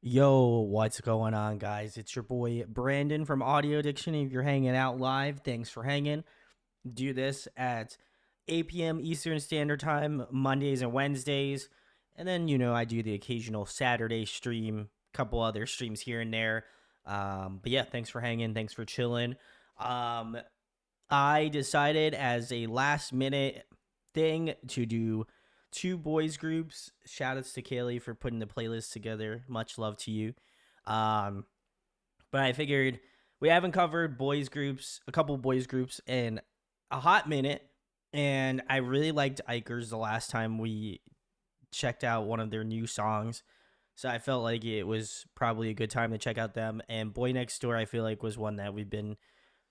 Yo, what's going on, guys? It's your boy Brandon from Audio Addiction. If you're hanging out live, thanks for hanging. Do this at 8 p.m. Eastern Standard Time, Mondays and Wednesdays. And then, I do the occasional Saturday stream, couple other streams here and there. But yeah, thanks for hanging. Thanks for chilling. Um, I decided as a last minute thing to do two boys groups. Shout outs to Kaylee for putting the playlist together. Much love to you. Um, but I figured we haven't covered boys groups, a couple boys groups in a hot minute. And I really liked Xikers the last time we checked out one of their new songs. So I felt like it was probably a good time to check out them. And Boy Next Door, I feel like, was one that we've been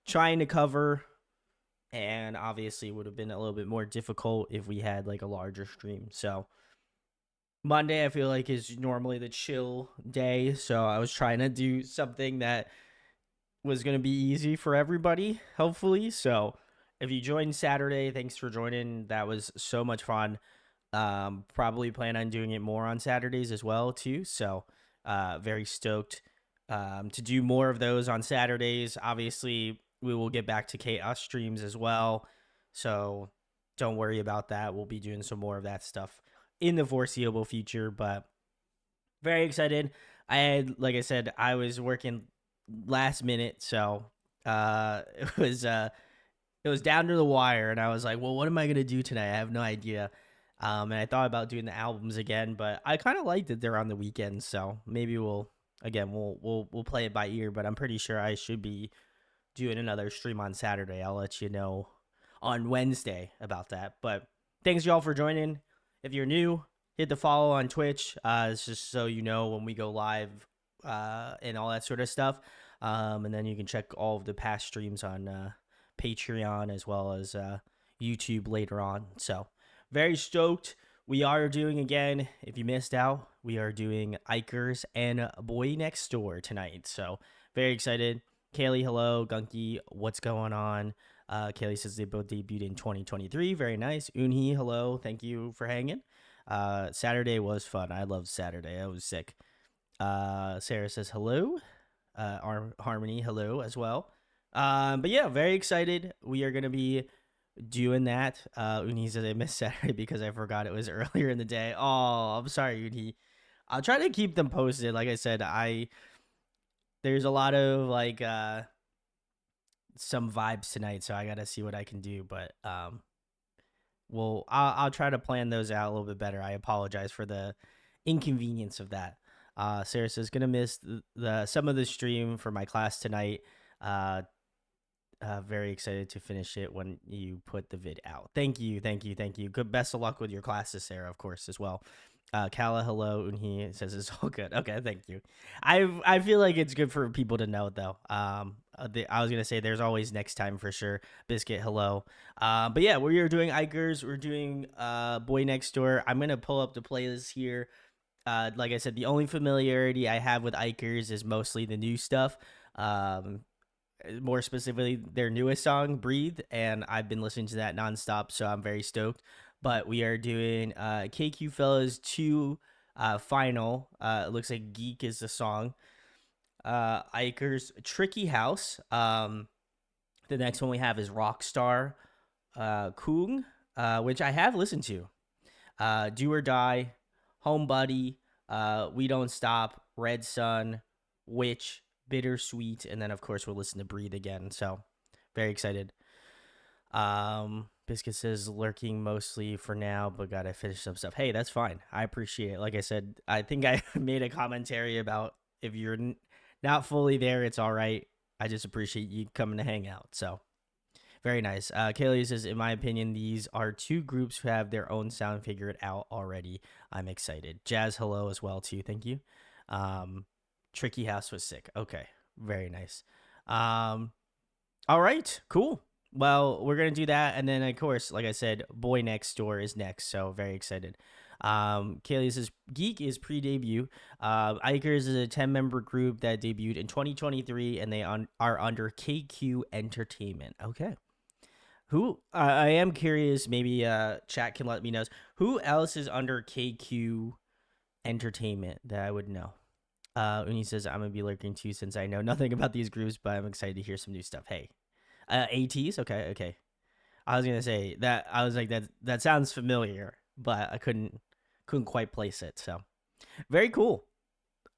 trying to cover, and obviously would have been a little bit more difficult if we had like a larger stream. So Monday I feel like is normally the chill day, so I was trying to do something that was going to be easy for everybody, hopefully. So if you joined Saturday, thanks for joining. That was so much fun. Probably plan on doing it more on Saturdays as well too. So very stoked to do more of those on Saturdays. Obviously, we will get back to chaos streams as well. So don't worry about that. We'll be doing some more of that stuff in the foreseeable future. But very excited. Like I said, I was working last minute, so it was down to the wire, and I was like, well, what am I gonna do tonight? I have no idea. And I thought about doing the albums again, but I kind of liked that they're on the weekends, so maybe we'll play it by ear. But I'm pretty sure I should be doing another stream on Saturday. I'll let you know on Wednesday about that. But thanks y'all for joining. If you're new, hit the follow on Twitch. It's just so you know when we go live and all that sort of stuff. And then you can check all of the past streams on Patreon as well as YouTube later on. So very stoked. We are doing again, if you missed out, we are doing Xikers and Boy Next Door tonight. So very excited. Kaylee, hello. Gunky, what's going on? Kaylee says they both debuted in 2023. Very nice. Unhi, hello. Thank you for hanging. Saturday was fun. I loved Saturday. I was sick. Sarah says hello. Harmony, hello as well. But yeah, very excited. We are going to be doing that. Uni says I missed Saturday because I forgot it was earlier in the day. Oh, I'm sorry, Uni. I'll try to keep them posted. Like I said, there's a lot of like some vibes tonight, so I gotta see what I can do. But I'll try to plan those out a little bit better. I apologize for the inconvenience of that. Sarah says gonna miss some of the stream for my class tonight. Very excited to finish it when you put the vid out. Thank you. Good, best of luck with your classes, Sarah, of course, as well. Kala, hello, and he says it's all good. Okay, thank you. I feel like it's good for people to know though. I was gonna say there's always next time for sure. Biscuit, hello. But yeah, we are doing Xikers. We're doing Boy Next Door. I'm gonna pull up the playlist here. Like I said, the only familiarity I have with Xikers is mostly the new stuff. More specifically their newest song, Breathe, and I've been listening to that nonstop, so I'm very stoked. But we are doing KQ Fellas 2 final. It looks like Geek is the song. Iker's Tricky House. The next one we have is Rockstar Kung, which I have listened to. Do or Die, Home Buddy, We Don't Stop, Red Sun, Witch, Bittersweet, and then of course we'll listen to Breathe again. So very excited. Biscuit says lurking mostly for now, but gotta finish some stuff. Hey, that's fine. I appreciate it. Like I said, I think I made a commentary about if you're not fully there, it's all right. I just appreciate you coming to hang out. So very nice. Kaylee says, in my opinion, these are two groups who have their own sound figured out already. I'm excited. Jazz, hello as well too. Thank you. Tricky House was sick. Okay, very nice. All right, cool. Well, we're gonna do that, and then of course, like I said, Boy Next Door is next, so very excited. Kaylee says Geek is pre-debut. Ikers is a 10-member group that debuted in 2023, and they are under KQ Entertainment. Okay. Who I am curious. Maybe chat can let me know who else is under KQ Entertainment that I would know. Uni says, I'm gonna be lurking too since I know nothing about these groups, but I'm excited to hear some new stuff. Hey, ATs, okay, okay. I was gonna say that I was like that sounds familiar, but I couldn't quite place it. So very cool.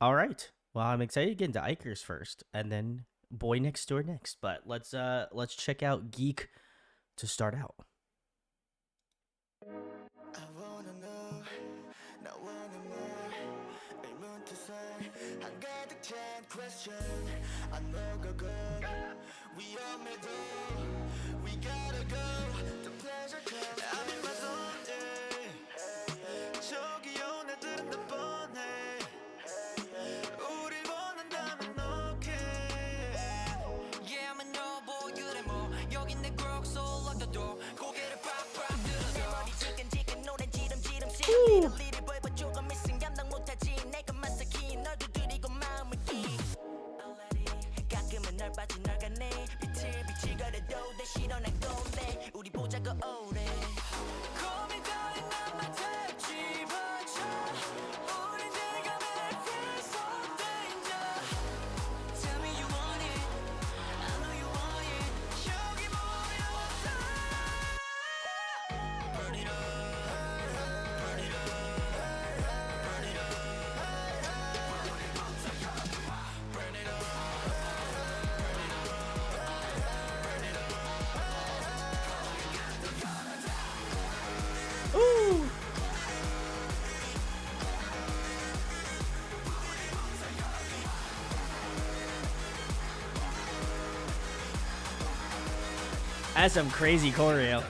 All right. Well, I'm excited to get into Xikers first, and then Boy Next Door next. But let's check out Geek to start out. I wanna know, now wanna more. 의문투성 한가득 찬 question. I know go go. We all made it. We gotta go. The pleasure comes. I'm in my zone. Yeah. 저기요 나들은 몇 번해. 우릴 원한다면 okay. Yeah, I'm a no boy 그래 뭐 여긴 내 grok soul lock the door. 고개를 팍팍 들어서 내 머리 지끈지끈 노래 지름지름 씹는 리를 벌벌 조금 있음 감당 못하지 내가 맞서긴 널 두드리고 마음을 끼 가끔은 널 빠진 널 가네 빛을 거려도 내 싫어 난 꼰대 우리 보자고 오래 고민 따윈 난만 집어쳐 우린 지금 it feels so danger Tell me you want it I know you want it 여기 모여서 Burn it up Burn it up Burn it up Burn it up Ooh. That's some crazy choreo.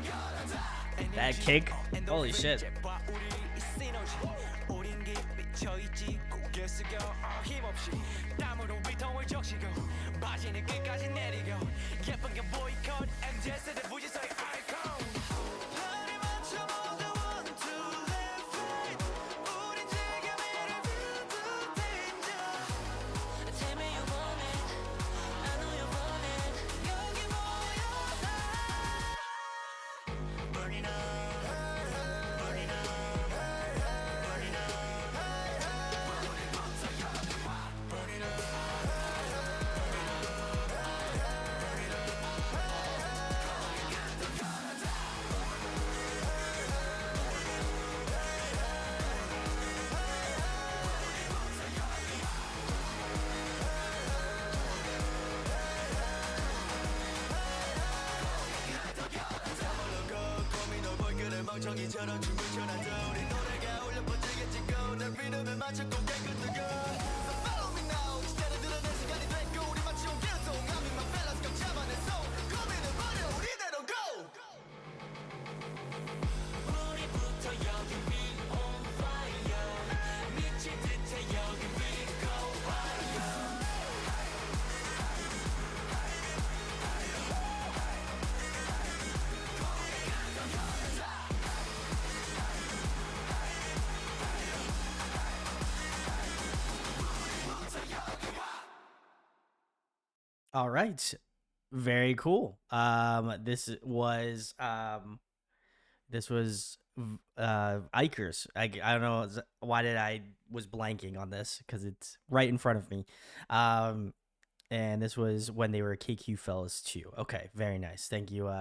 That kick, holy shit. 멍청이처럼 춤을 춰놔도 우리 노래가 울려 퍼지게 찍고 내 리듬에 맞춰 꼭 깨끗하고 So follow me now 시간을 드러낼 시간이 됐고 우리 마치 온 계속 I'm in my balance 꽉 잡아 내 손 고민을 버려 우리대로 go 우리부터 여기 we on fire 미칠 듯해 여기 we go higher All right. Very cool. This was Xikers. I don't know why did I was blanking on this because it's right in front of me. And this was when they were KQ Fellas too. Okay, very nice. Thank you.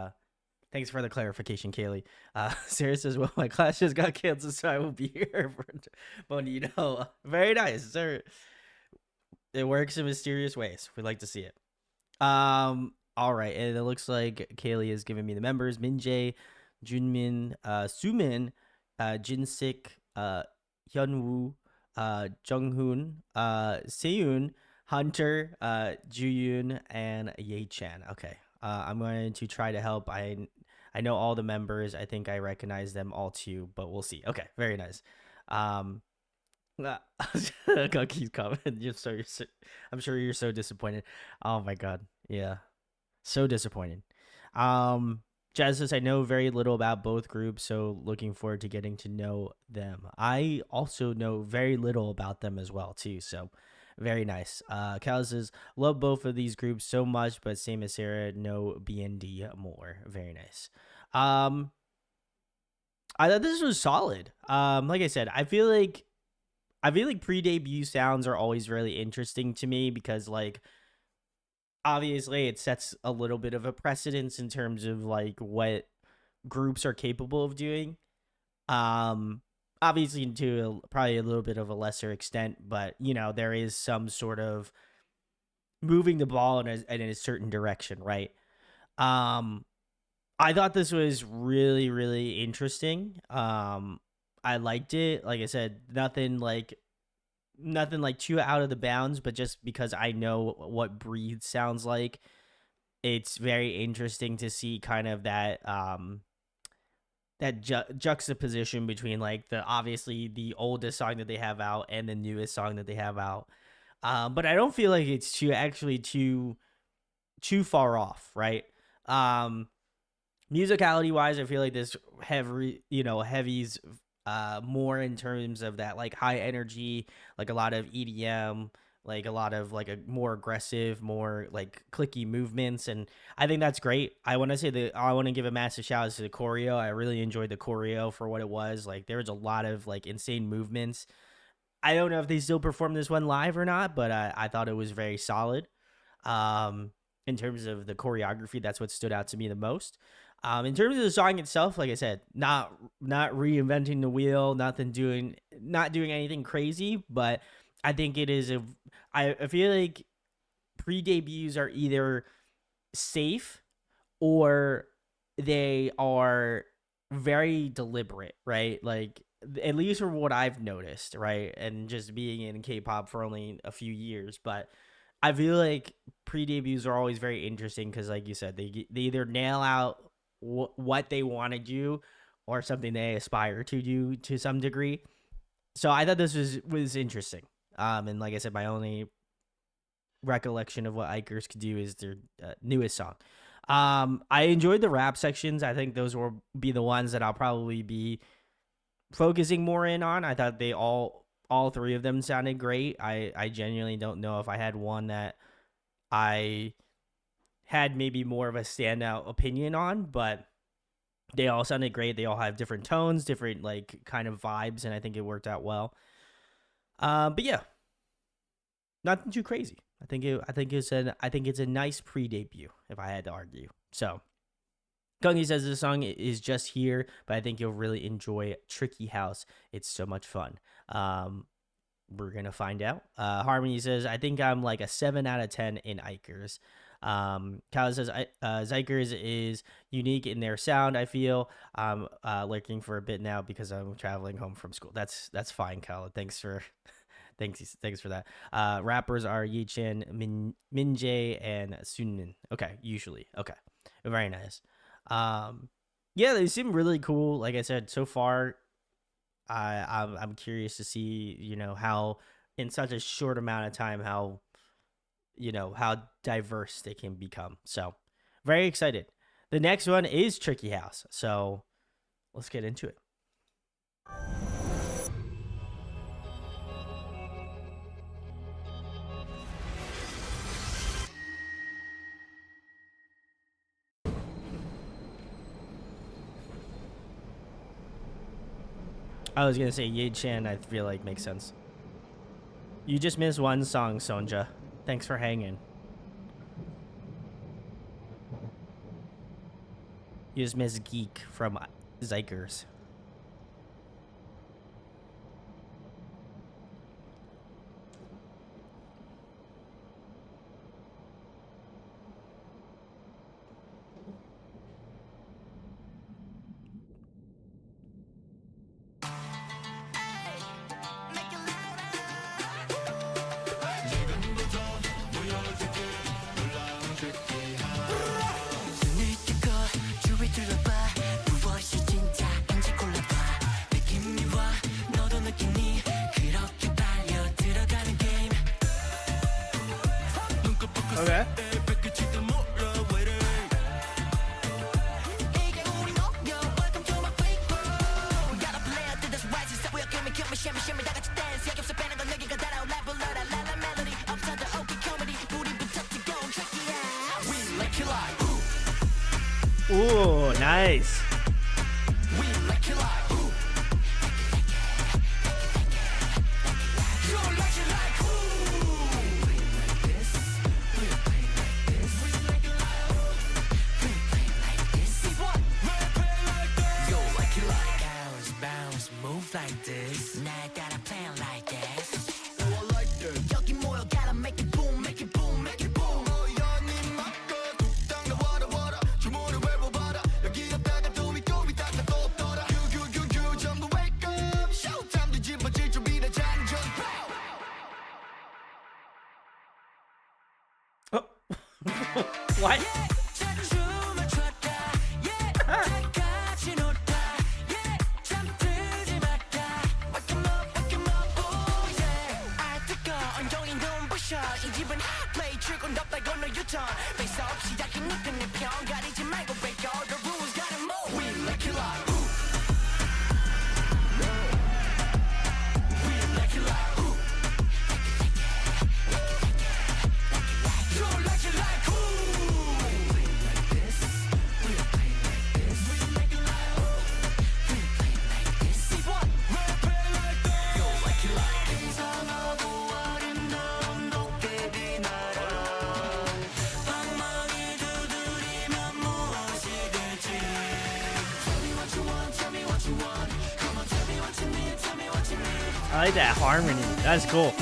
Thanks for the clarification, Kaylee. Sarah says, well, my class just got canceled, so I will be here for Bonito. Very nice, sir. It works in mysterious ways. We'd like to see it. All right, and it looks like Kaylee has given me the members: Minjae, Junmin, Sumin, Jinsik, Hyunwoo, Junghoon, Seyoon, Hunter, Juyun, and Ye-chan. Okay, I'm going to try to help. I know all the members. I think I recognize them all too, but we'll see. Okay, very nice. Keith comment. I'm sure you're so disappointed. Oh my god, yeah, so disappointed. Jazz says I know very little about both groups, so looking forward to getting to know them. I also know very little about them as well too, so very nice. Cal says love both of these groups so much, but same as Sarah, know BND more. Very nice. I thought this was solid. Like I said, I feel like I feel like pre-debut sounds are always really interesting to me because like obviously it sets a little bit of a precedence in terms of like what groups are capable of doing. Um Obviously to probably a little bit of a lesser extent, but you know, there is some sort of moving the ball in a certain direction, right? Um I thought this was really, really interesting. I liked it. Like I said, nothing like too out of the bounds, but just because I know what breathe sounds like, it's very interesting to see kind of that juxtaposition between like the obviously the oldest song that they have out and the newest song that they have out. But I don't feel like it's too far off, right? Um, Musicality wise, I feel like this heavies more in terms of that like high energy, like a lot of EDM, like a lot of like a more aggressive, more like clicky movements, and I think that's great. I want to give a massive shout out to the choreo. I really enjoyed the choreo for what it was. Like there was a lot of like insane movements. I don't know if they still perform this one live or not, but I thought it was very solid. In terms of the choreography, that's what stood out to me the most. In terms of the song itself, like I said, not reinventing the wheel, not doing anything crazy, but I think it is I feel like pre-debuts are either safe or they are very deliberate, right? Like at least from what I've noticed, right? And just being in K-pop for only a few years, but I feel like pre-debuts are always very interesting because, like you said, they either nail out what they want to do or something they aspire to do to some degree. So I thought this was interesting. And like I said, my only recollection of what Xikers could do is their newest song. I enjoyed the rap sections. I think those will be the ones that I'll probably be focusing more in on. I thought they all three of them sounded great. I genuinely don't know if I had one that I had maybe more of a standout opinion on, but they all sounded great. They all have different tones, different like kind of vibes, and I think it worked out well. But yeah, nothing too crazy. I think it's a nice pre-debut if I had to argue. So Gungi says this song is just here, but I think you'll really enjoy Tricky House. It's so much fun. We're gonna find out. Harmony says I think I'm like a 7 out of 10 in Xikers. Kyle says Xikers is unique in their sound. I feel I'm lurking for a bit now because I'm traveling home from school. That's fine, Kyle. Thanks for that. Rappers are Yichan, Minjae, and Sunmin. Okay, usually. Okay, very nice. Yeah, they seem really cool. Like I said, so far, I'm curious to see how in such a short amount of time how diverse they can become. So very excited. The next one is Tricky House. So let's get into it. I was gonna say Ye Chan. I feel like makes sense. You just missed one song, Sonja. Thanks for hanging. You just missed Geek from Xikers. Okay. Ooh, nice. What? I like that harmony. That's cool.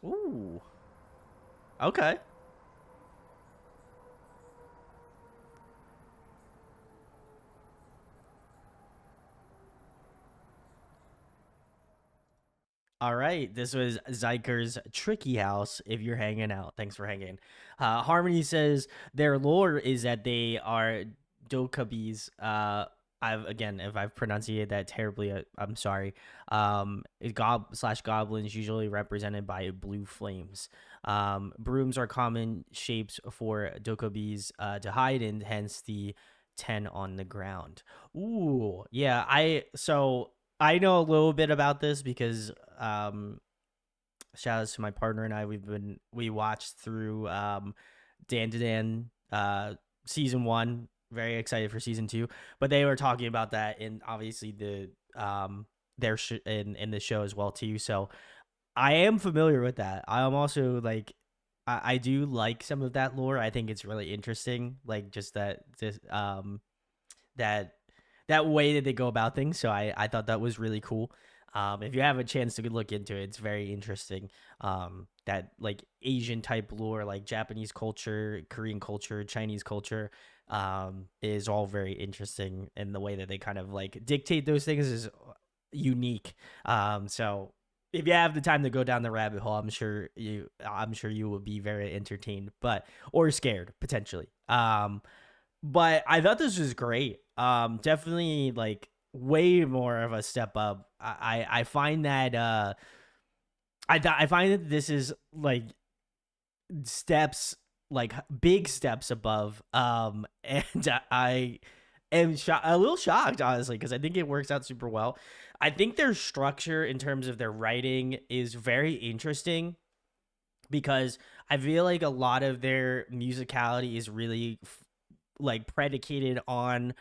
Woo! Ooh. Okay. All right, this was Xikers Tricky House. If you're hanging out, thanks for hanging. Harmony says their lore is that they are dokabis. I've again, if I've pronounced that terribly, I'm sorry. Goblins usually represented by blue flames. Brooms are common shapes for dokabis to hide in, hence the 10 on the ground. Ooh, yeah. I know a little bit about this because shout out to my partner and I. We watched through Dan to Dan season 1. Very excited for season 2. But they were talking about that in obviously the in the show as well too. So I am familiar with that. I am also like I do like some of that lore. I think it's really interesting. Like just that that way that they go about things. So I thought that was really cool. If you have a chance to look into it, it's very interesting. That like Asian type lore, like Japanese culture, Korean culture, Chinese culture, is all very interesting. And the way that they kind of like dictate those things is unique. So if you have the time to go down the rabbit hole, I'm sure you will be very entertained, but or scared potentially. But I thought this was great. Definitely like way more of a step up. I find that I find that this is like steps like big steps above. And I am a little shocked honestly because I think it works out super well. I think their structure in terms of their writing is very interesting because I feel like a lot of their musicality is really like predicated on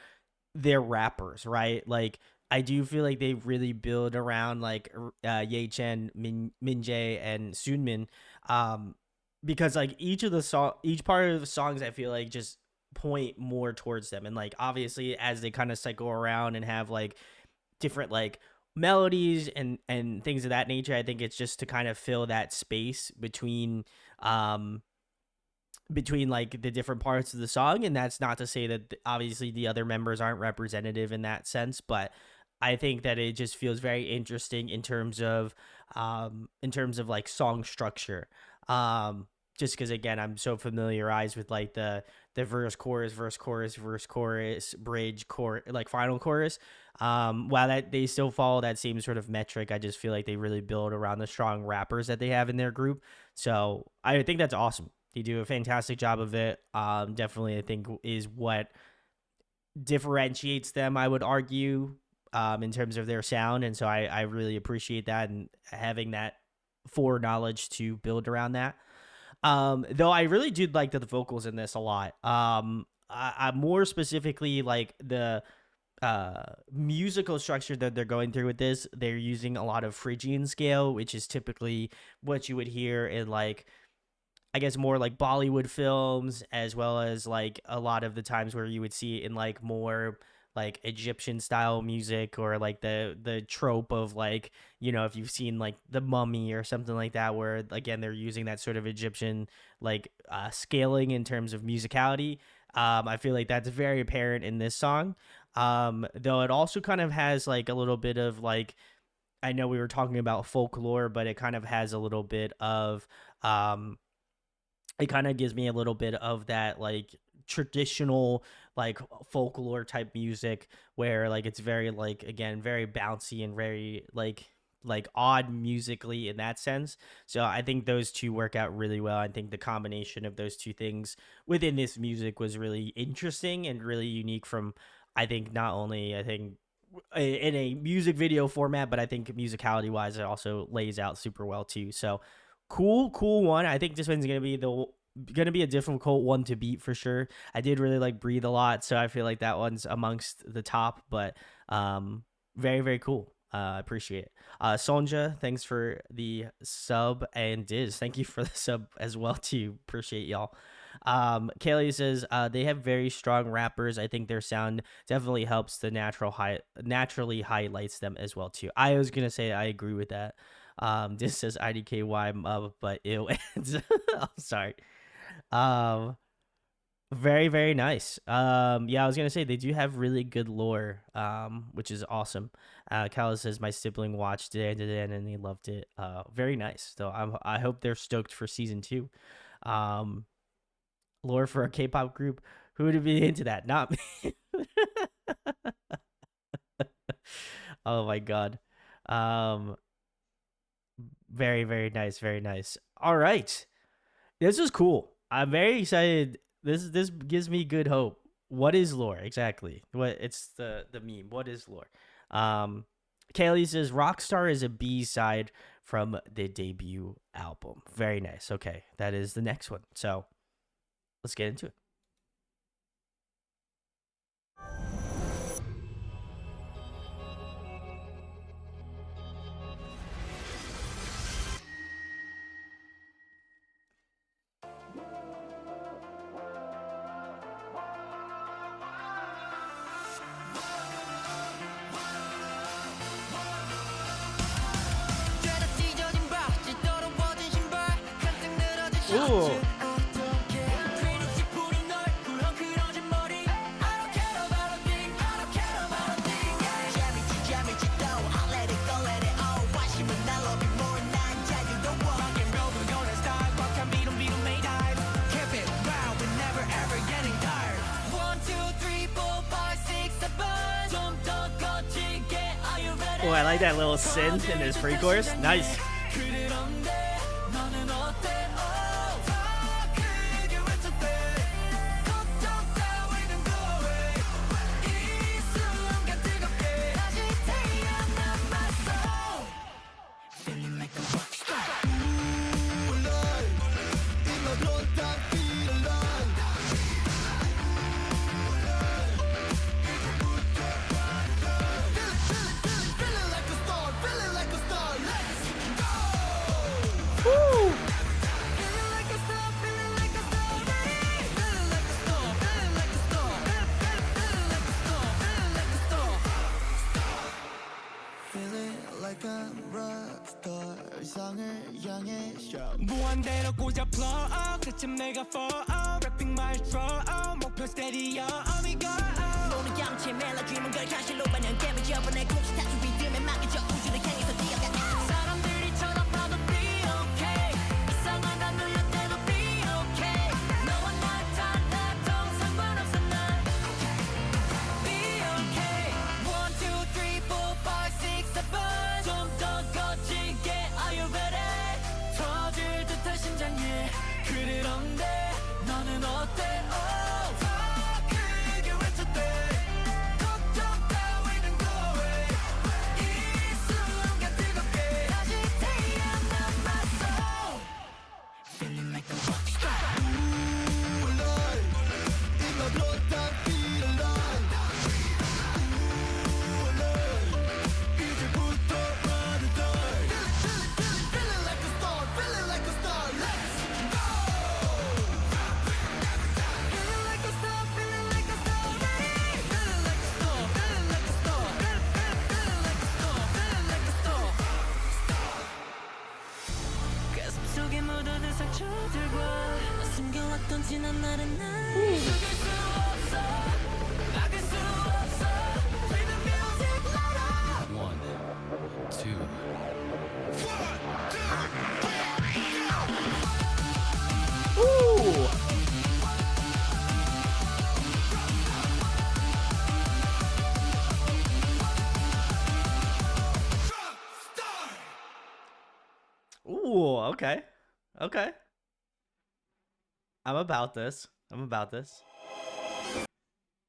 their rappers, right? Like I do feel like they really build around like Ye Chen, Min Jae, and Soonmin, um, because like each part of the songs, I feel like just point more towards them, and like obviously as they kind of cycle around and have like different like melodies and things of that nature, I think it's just to kind of fill that space um between like the different parts of the song. And that's not to say that obviously the other members aren't representative in that sense, but I think that it just feels very interesting in terms of like song structure. Just because again I'm so familiarized with like the verse chorus bridge chorus like final chorus. While that they still follow that same sort of metric, I just feel like they really build around the strong rappers that they have in their group. So I think that's awesome. They do a fantastic job of it. Definitely, I think is what differentiates them. I would argue, in terms of their sound, and so I really appreciate that and having that foreknowledge to build around that. Though I really did like the vocals in this a lot. I more specifically like the musical structure that they're going through with this. They're using a lot of Phrygian scale, which is typically what you would hear in like, I guess, more like Bollywood films, as well as like a lot of the times where you would see it in like more like Egyptian style music, or like the trope of like, you know, if you've seen like The Mummy or something like that, where again they're using that sort of Egyptian like scaling in terms of musicality. I feel like that's very apparent in this song. Though it also kind of has like a little bit of like, I know we were talking about folklore, but it kind of has a little bit of um it kind of gives me a little bit of that like traditional like folklore type music, where like it's very like, again, very bouncy and very like odd musically in that sense. So I think those two work out really well. I think the combination of those two things within this music was really interesting and really unique from, I think, not only I think in a music video format, but I think musicality wise it also lays out super well too. So cool one. I think this one's gonna be a difficult one to beat for sure. I did really like Breathe a lot, so I feel like that one's amongst the top. But very cool. I appreciate it. Sonja, thanks for the sub, and Diz, thank you for the sub as well too. Appreciate y'all. Kaylee says they have very strong rappers. I think their sound definitely helps the naturally highlights them as well too. I was gonna say I agree with that. This says IDKY, but ew. I'm sorry. Um, very nice. Yeah, I was gonna say they do have really good lore, which is awesome. Kala says my sibling watched it and he loved it. Very nice. So I hope they're stoked for season 2. Lore for a K-pop group. Who would be into that? Not me. Oh my god. Um, very nice, very nice. All right, this is cool. I'm very excited. This gives me good hope. What is lore exactly? What it's the meme. What is lore? Kaylee says Rockstar is a B-side from the debut album. Very nice. Okay, that is the next one. So let's get into it. Ooh. Oh, I like that little synth in his pre-chorus. Nice. 무한대로 꽂아 flow 그쯤 내가 fall rapping maestro 목표 steady 어미가 모든 양치의 멜로디만 걸 현실로 반영 damage up 내 공식 타투 리듬에 맡겨져 우주를 향해서 뛰어가 사람들이 쳐다봐도 be okay 이상한 안 눌렸대도 be okay 너와 나 달라도 상관없어 난 be okay 1, 2, 3, 4, 5, 6, 7 좀 더 거칠게 are you ready 터질 듯한 심장에 그리던데 너는 어때 더 크게 외쳤대 걱정 따위는 go away 묻어든 상처들과 숨겨왔던 지난 날은 날 속일 수 없어 막을 수 없어 Play the music louder 1, 2 Ooh. Ooh, okay. Okay. I'm about this.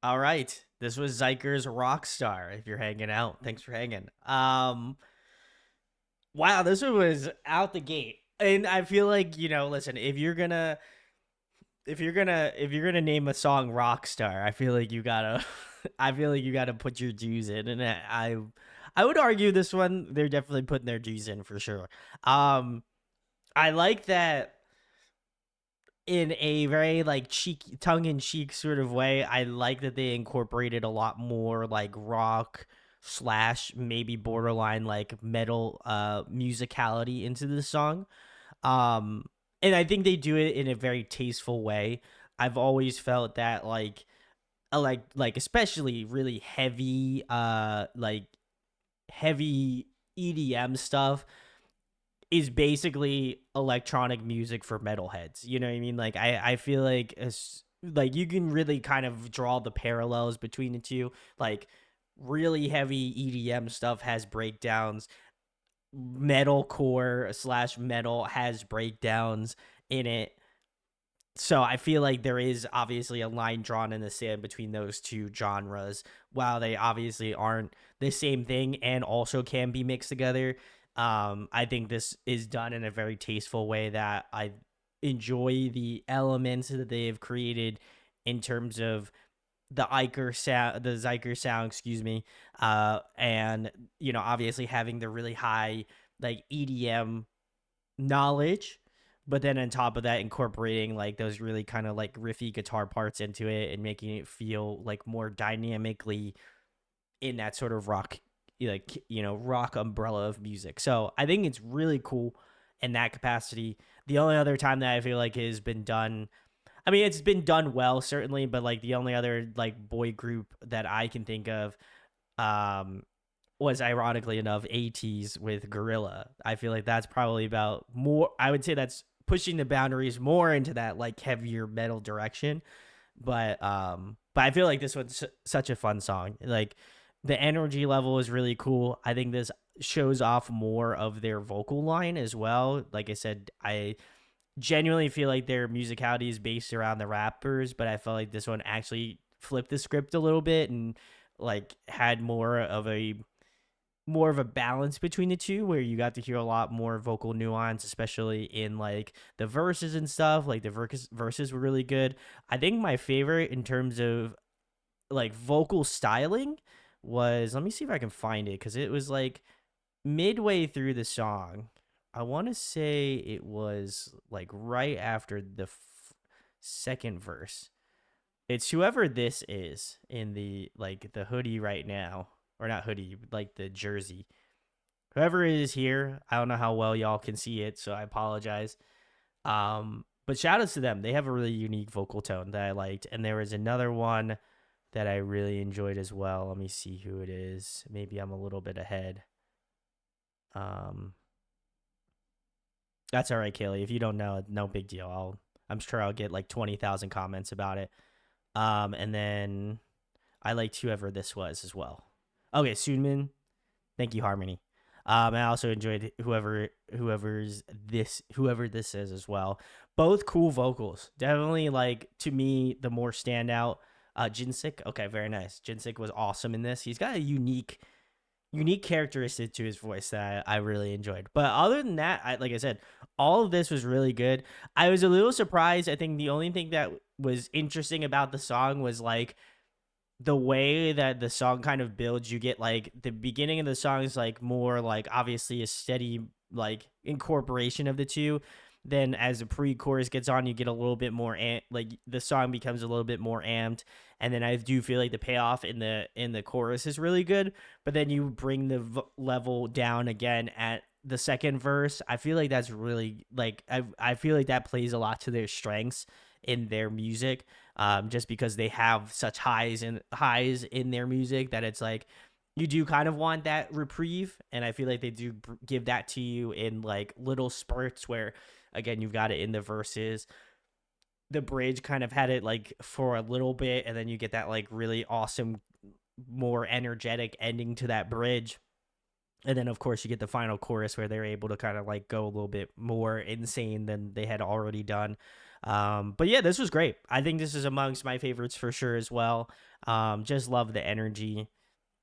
All right. This was Xikers Rockstar. If you're hanging out, thanks for hanging. Wow, this one was out the gate. And I feel like, listen, if you're gonna name a song Rockstar, I feel like you gotta put your G's in. And I would argue this one, they're definitely putting their G's in for sure. I like that in a very like cheeky, tongue-in-cheek sort of way. I like that they incorporated a lot more like rock slash maybe borderline like metal musicality into the song. And I think they do it in a very tasteful way. I've always felt that like especially really heavy EDM stuff is basically electronic music for metalheads. You know what I mean? Like I feel like like you can really kind of draw the parallels between the two. Like really heavy EDM stuff has breakdowns. Metalcore slash metal has breakdowns in it. So I feel like there is obviously a line drawn in the sand between those two genres. While they obviously aren't the same thing and also can be mixed together, I think this is done in a very tasteful way that I enjoy the elements that they have created in terms of the Xikers sound, excuse me, and obviously having the really high like EDM knowledge, but then on top of that, incorporating like those really kind of like riffy guitar parts into it and making it feel like more dynamically in that sort of rock, like rock umbrella of music. So I think it's really cool in that capacity. The only other time that I feel like it has been done, I mean, it's been done well certainly, but like the only other like boy group that I can think of was ironically enough ATEEZ with Gorilla. I feel like that's probably about more, I would say that's pushing the boundaries more into that like heavier metal direction. But I feel like this one's such a fun song. Like the energy level is really cool. I think this shows off more of their vocal line as well. Like I said, I genuinely feel like their musicality is based around the rappers, but I felt like this one actually flipped the script a little bit and like had more of a balance between the two, where you got to hear a lot more vocal nuance, especially in like the verses and stuff. Like the verses were really good. I think my favorite in terms of like vocal styling was, let me see if I can find it, because it was like midway through the song. I want to say it was like right after the second verse. It's whoever this is in the like the hoodie right now, or not hoodie, like the jersey. Whoever it is here, I don't know how well y'all can see it, so I apologize. But shout outs to them. They have a really unique vocal tone that I liked. And there was another one that I really enjoyed as well. Let me see who it is. Maybe I'm a little bit ahead. That's all right, Kaylee. If you don't know, no big deal. I'm sure I'll get like 20,000 comments about it. And then I liked whoever this was as well. Okay, Soonmin. Thank you, Harmony. I also enjoyed whoever this is as well. Both cool vocals. Definitely, like, to me, the more standout. Jinsik. Okay, very nice. Jinsik was awesome in this. He's got a unique characteristic to his voice that I really enjoyed. But other than that, like I said, all of this was really good. I was a little surprised. I think the only thing that was interesting about the song was like the way that the song kind of builds. You get like the beginning of the song is like more like obviously a steady like incorporation of the two. Then as the pre-chorus gets on, you get a little bit more like the song becomes a little bit more amped. And then I do feel like the payoff in the chorus is really good, but then you bring the level down again at the second verse, I feel like that's really like I feel like that plays a lot to their strengths in their music, just because they have such highs in their music that it's like you do kind of want that reprieve, and I feel like they do give that to you in like little spurts where, again, you've got it in the verses. The bridge kind of had it like for a little bit, and then you get that like really awesome, more energetic ending to that bridge. And then, of course, you get the final chorus where they're able to kind of like go a little bit more insane than they had already done. But yeah, this was great. I think this is amongst my favorites for sure as well. Just love the energy.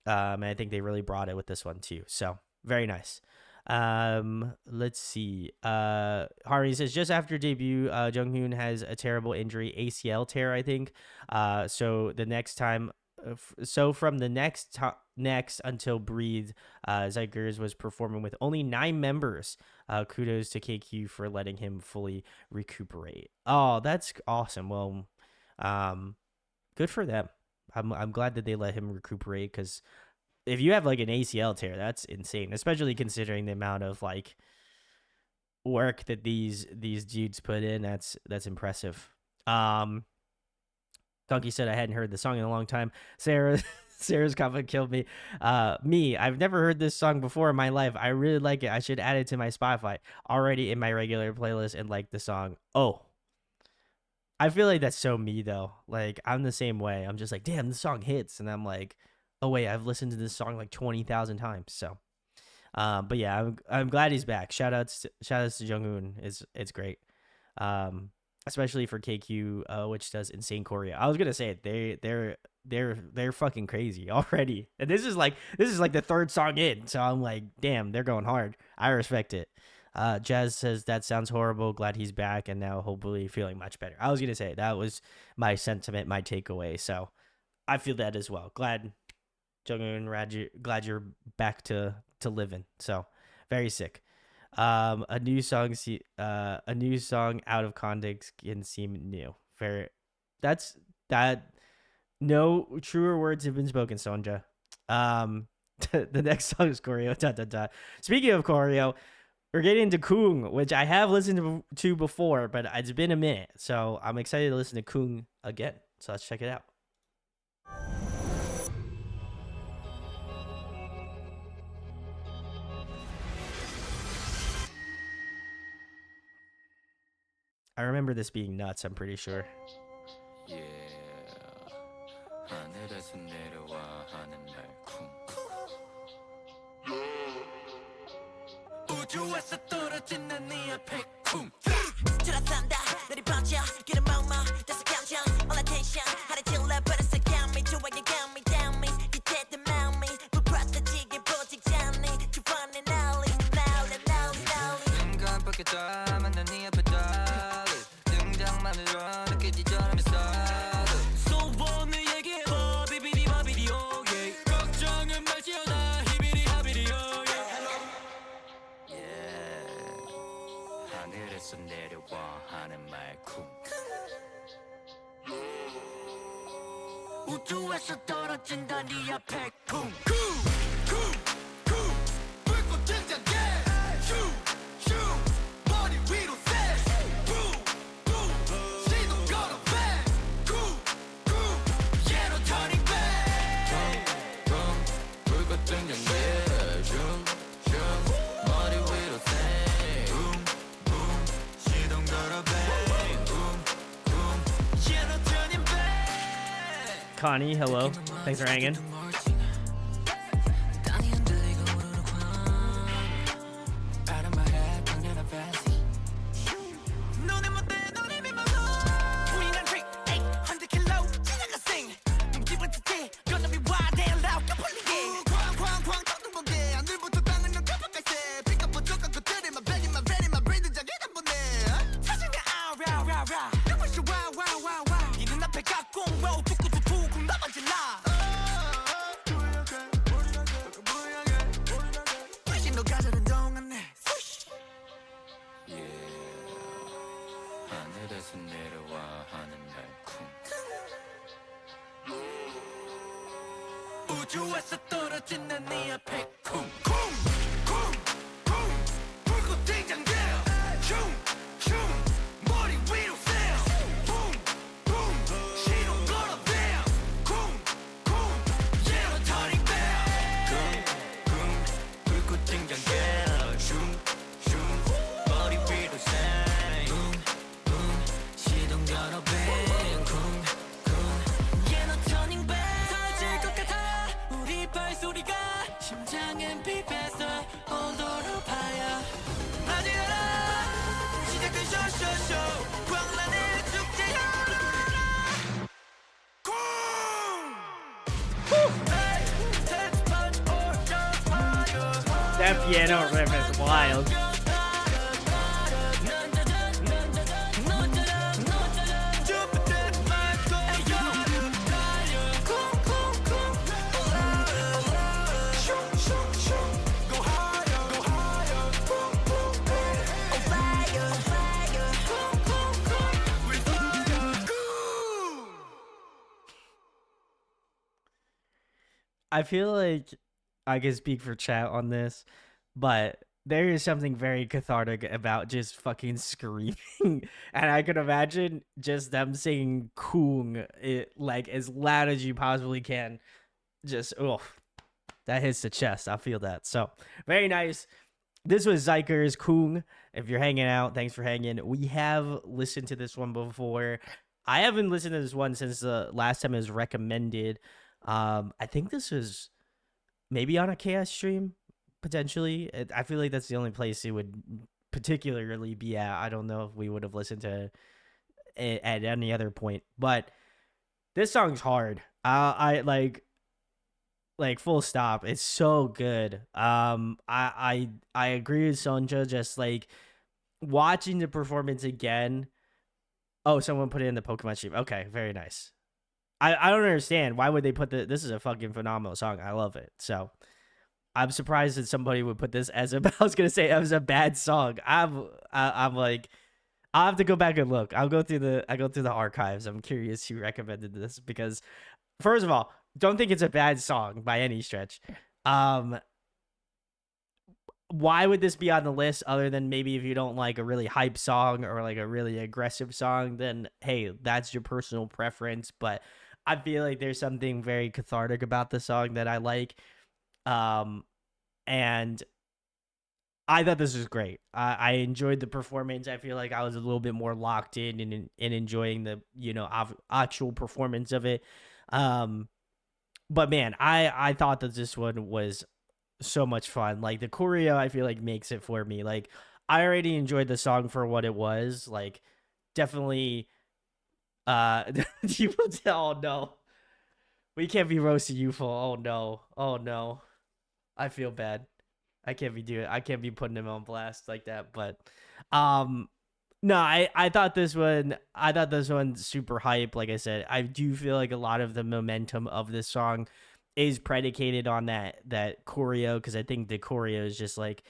And I think they really brought it with this one too. So very nice. Let's see. Harvey says just after debut, Junghoon has a terrible injury, ACL tear, I think. So the next time, so from the next until Breathe, Xikers was performing with only 9 members. Kudos to KQ for letting him fully recuperate. Oh, that's awesome. Well, good for them. I'm glad that they let him recuperate, because if you have like an ACL tear, that's insane, especially considering the amount of like work that these dudes put in. That's impressive. Donkey said I hadn't heard the song in a long time. Sarah's comment killed me. I've never heard this song before in my life. I really like it. I should add it to my Spotify. Already in my regular playlist and like the song. Oh, I feel like that's so me though. Like I'm the same way. I'm just like, damn, this song hits, and I'm like, oh wait, I've listened to this song like 20,000 times. So, but yeah, I'm glad he's back. Shout outs to Junghoon. It's great. Especially for KQ, which does insane choreo. I was gonna say it. They're fucking crazy already, and this is like the third song in. So I'm like, damn, they're going hard. I respect it. Jazz says that sounds horrible. Glad he's back and now hopefully feeling much better. I was gonna say that was my sentiment, my takeaway. So I feel that as well. Glad Junghoon, glad you're back to living. So very sick. A new song out of context can seem new. Fair. That. No truer words have been spoken, Sonja. The next song is choreo. Speaking of choreo, we're getting into Kung, which I have listened to before, but it's been a minute, so I'm excited to listen to Kung again. So let's check it out. I remember this being nuts, I'm pretty sure. Yeah. 하늘에서 내려와 하는 날 쿵 우주에서 떨어지는 네 앞에 쿵 들어선다 내리 번져 길은 멍멍 다시 감정 all attention 하늘 질러 버렸어 got me 좋아 you got me down me you did the mount me 부풀어지게 보지 않니 두 번의 난리 난리 깜빡했다 만난 네 앞에 달리 등장만으로 느껴지죠 내려와 하는 말 쿵 우주에서 떨어진다 네 앞에 쿵쿵쿵쿵 불꽃 등장해 슈슈 머리 위로 세 붐붐 시동 걸어 쿵쿵쿵 얘로 turning back 불꽃 등장해 슝슝 머리 위로 세 Connie, hello. Thanks for hanging. 우주에서 떨어지는 네 앞에 쿵쿵쿵쿵 That piano riff is wild. I feel like I can speak for chat on this, but there is something very cathartic about just fucking screaming. And I can imagine just them singing Kung it, like as loud as you possibly can. Just, oh, that hits the chest. I feel that. So, very nice. This was Xikers Kung. If you're hanging out, thanks for hanging. We have listened to this one before. I haven't listened to this one since the last time it was recommended. I think this was maybe on a KS stream, potentially. I feel like that's the only place it would particularly be at. I don't know if we would have listened to it at any other point, but this song's hard. I like full stop. It's so good. I agree with Sonja. Just like watching the performance again. Oh, someone put it in the Pokemon stream. Okay, very nice. I don't understand why would they put this is a fucking phenomenal song. I love it. So I'm surprised that somebody would put this as a I was gonna say it was a bad song. I'm like I'll have to go back and look. I go through the archives. I'm curious who recommended this because first of all, don't think it's a bad song by any stretch. Why would this be on the list other than maybe if you don't like a really hype song or like a really aggressive song, then hey, that's your personal preference. But I feel like there's something very cathartic about the song that I like. And I thought this was great. I enjoyed the performance. I feel like I was a little bit more locked in and enjoying the, actual performance of it. But man, I thought that this one was so much fun. Like the choreo, I feel like makes it for me. Like I already enjoyed the song for what it was. Like definitely people tell, oh no. We can't be roasting youthful. Oh no. Oh no. I feel bad. I can't be doing I can't be putting him on blast like that. But no, I thought this one's super hype. Like I said, I do feel like a lot of the momentum of this song is predicated on that choreo, because I think the choreo is just like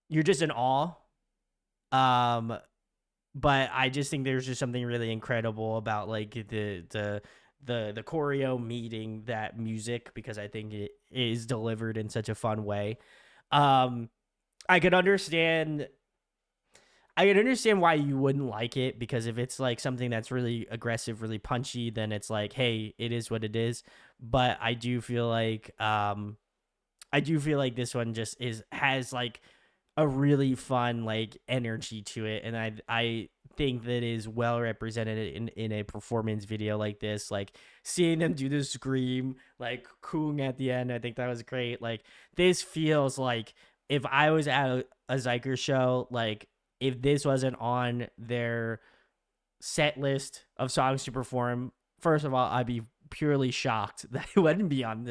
you're just in awe. But I just think there's just something really incredible about like the choreo meeting that music, because I think it is delivered in such a fun way. I could understand why you wouldn't like it, because if it's like something that's really aggressive, really punchy, then it's like, hey, it is what it is. But I do feel like this one just has like a really fun like energy to it, and I think that is well represented in a performance video like this. Like seeing them do the scream like Kung at the end, I think that was great. Like this feels like if I was at a Xikers show, like if this wasn't on their set list of songs to perform, first of all, I'd be purely shocked that it wouldn't be on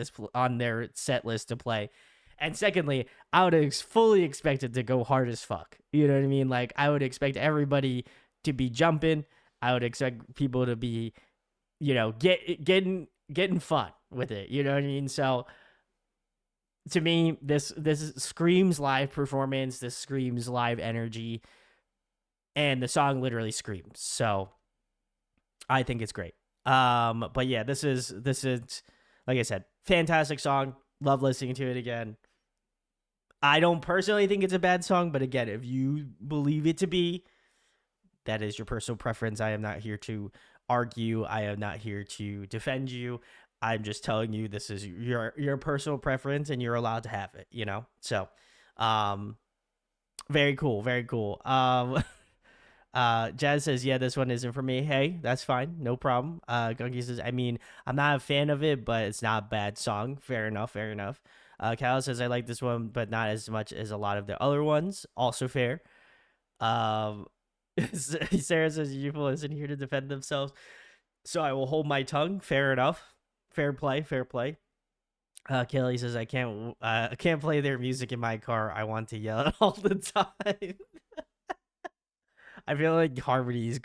their set list to play. And secondly, I would fully expect it to go hard as fuck. You know what I mean? Like I would expect everybody to be jumping. I would expect people to be, getting fun with it. You know what I mean? So to me, this screams live performance. This screams live energy, and the song literally screams. So I think it's great. But yeah, this is like I said, fantastic song. Love listening to it again. I don't personally think it's a bad song, but again, if you believe it to be, that is your personal preference. I am not here to argue. I am not here to defend you. I'm just telling you this is your personal preference, and you're allowed to have it, So, very cool, very cool. Jazz says, yeah, this one isn't for me. Hey, that's fine. No problem. Gunky says, I mean, I'm not a fan of it, but it's not a bad song. Fair enough. Fair enough. Cal says, I like this one, but not as much as a lot of the other ones. Also fair. Sarah says, youthful isn't here to defend themselves, so I will hold my tongue. Fair enough. Fair play. Fair play. Kelly says I can't play their music in my car. I want to yell it all the time. I feel like Harmony's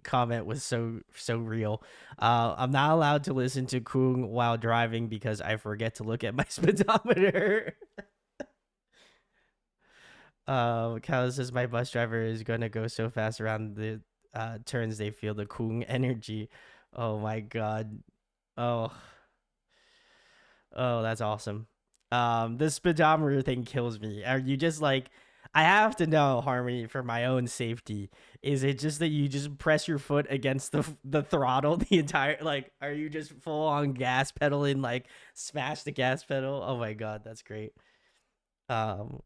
comment was so real. I'm not allowed to listen to Kung while driving because I forget to look at my speedometer. Kyle says my bus driver is gonna go so fast around the turns they feel the Kung energy. Oh my god. Oh, that's awesome. This speedometer thing kills me. Are you just like, I have to know, Harmony, for my own safety. Is it just that you just press your foot against the throttle the entire, like, are you just full on gas pedaling, like smash the gas pedal? Oh my god, that's great. Um,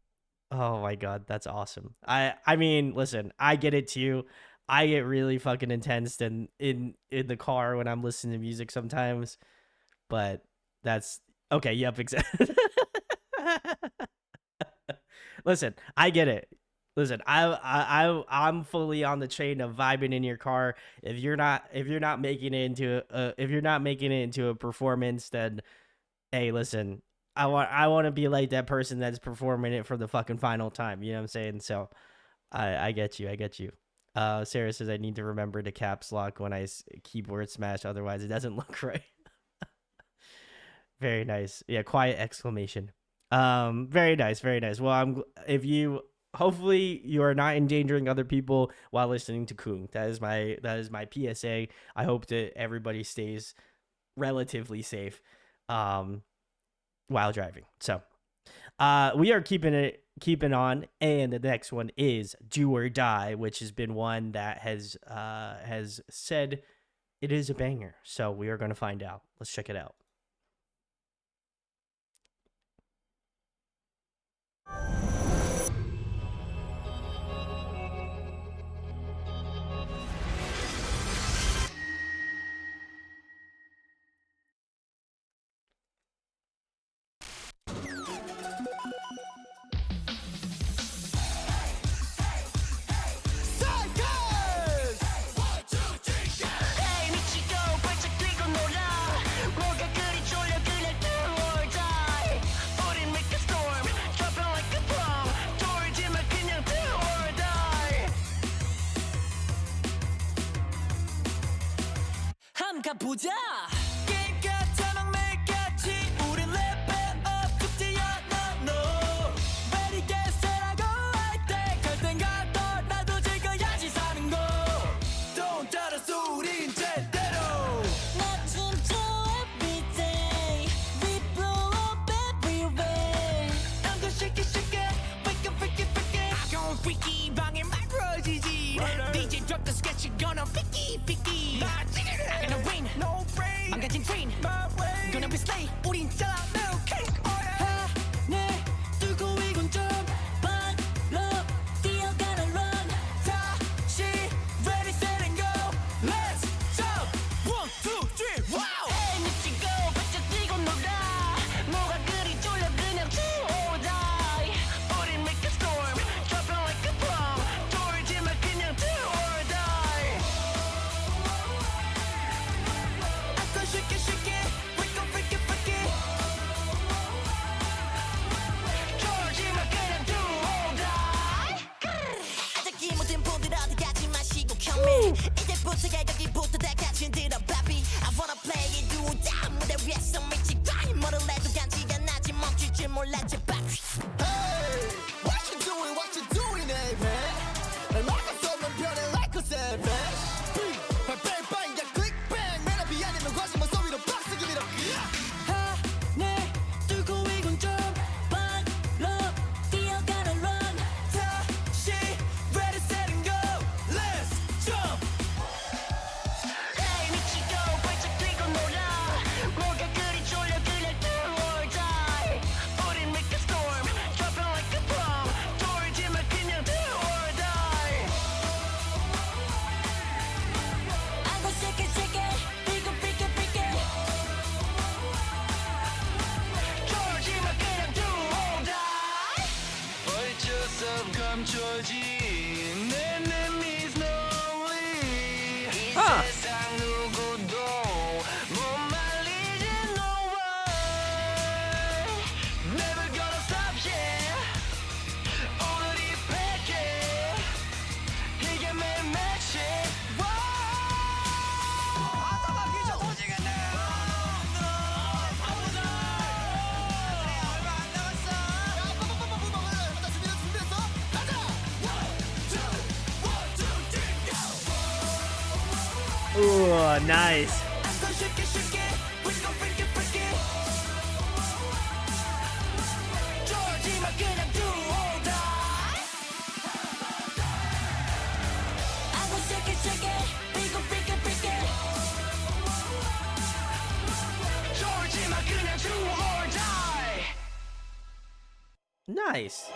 oh my god, that's awesome. I mean, listen, I get it too. I get really fucking intense in the car when I'm listening to music sometimes, but that's okay. Yep, exactly. Listen, I get it. Listen, I'm fully on the train of vibing in your car. If you're not making it into a performance, then hey, listen, I want to be like that person that's performing it for the fucking final time. You know what I'm saying? So I get you. I get you. Sarah says I need to remember to caps lock when I keyboard smash, otherwise it doesn't look right. Very nice. Yeah, quiet exclamation. Very nice, very nice. Well, hopefully you are not endangering other people while listening to Kung. That is my PSA. I hope that everybody stays relatively safe while driving. So, we are keeping on, and the next one is Do or Die, which has been one that has said it is a banger. So we are going to find out. Let's check it out. Xikers! Hey, 미치고 발짝 뛰고 놀아. 뭐가 그리 졸려 그냥 do or die. 우린 make a storm, dropping like a bomb. 돌지마 그냥 do or die. 함 가보자. 게임 같아 막매 같이 우린 level up 죽지 않아 no. Ready get set I go 할 때 갈 땐가 나도 즐겨야지 사는 거. Don't 따라서 우린 제대로. 나 진짜 everyday. We blow up everywhere. I'm gonna shake it shake it. Wake up freaky freaky. Going freaky 방에 말러지지. DJ drop the sketch you gonna picky picky. I'm gonna win. No brain. I'm getting trained. My way. Gonna be slay. 우린 짜 milk cake. 하늘 뚫고 이군 좀 발로 뛰어가는 run. 다시 ready set and go. Let's jump. 1, 2, 3, wow. Hey 미치고 발짝 뛰고 놀아. 뭐가 그리 졸려 그냥 do or die. 우린 make a storm, dropping like a bomb. 돌지마 그냥 do or die. I go shake it shake it, wake up freaky freaky. 돌지마 그냥 do or die. 아직이 못된 분들 어디 가지 마시고 come in. 이제부터 여기부터 다 같이 들어 baby. I wanna play it do or die. 무대 위에서 미치고 뭐를 해도 간지가 나지 멈출 몰라 제발. Hey, what you doing, hey man? 날 막았으면 변해 like a savage. Bang bang bang, yeah click bang. 맨 앞이 아니면 거짓말 소리로 박수 give it up. 하늘 뚫고 이군 좀 발로 뛰어가는 run. 다시 ready set and go. Let's jump. Hey 미치고 발짝 뛰고 놀아. 뭐가 그리 졸려 그냥 do or die. 우린 make a storm, dropping like a bomb. 돌지마 그냥 do or die. I go shake it shake it, pick it pick it pick it. 돌지마 그냥 do or die. 어쩔 감춰진 내 enemies lonely. 이 Huh. 세상 누구도 못 말리지 no one. Ooh, nice. Nice.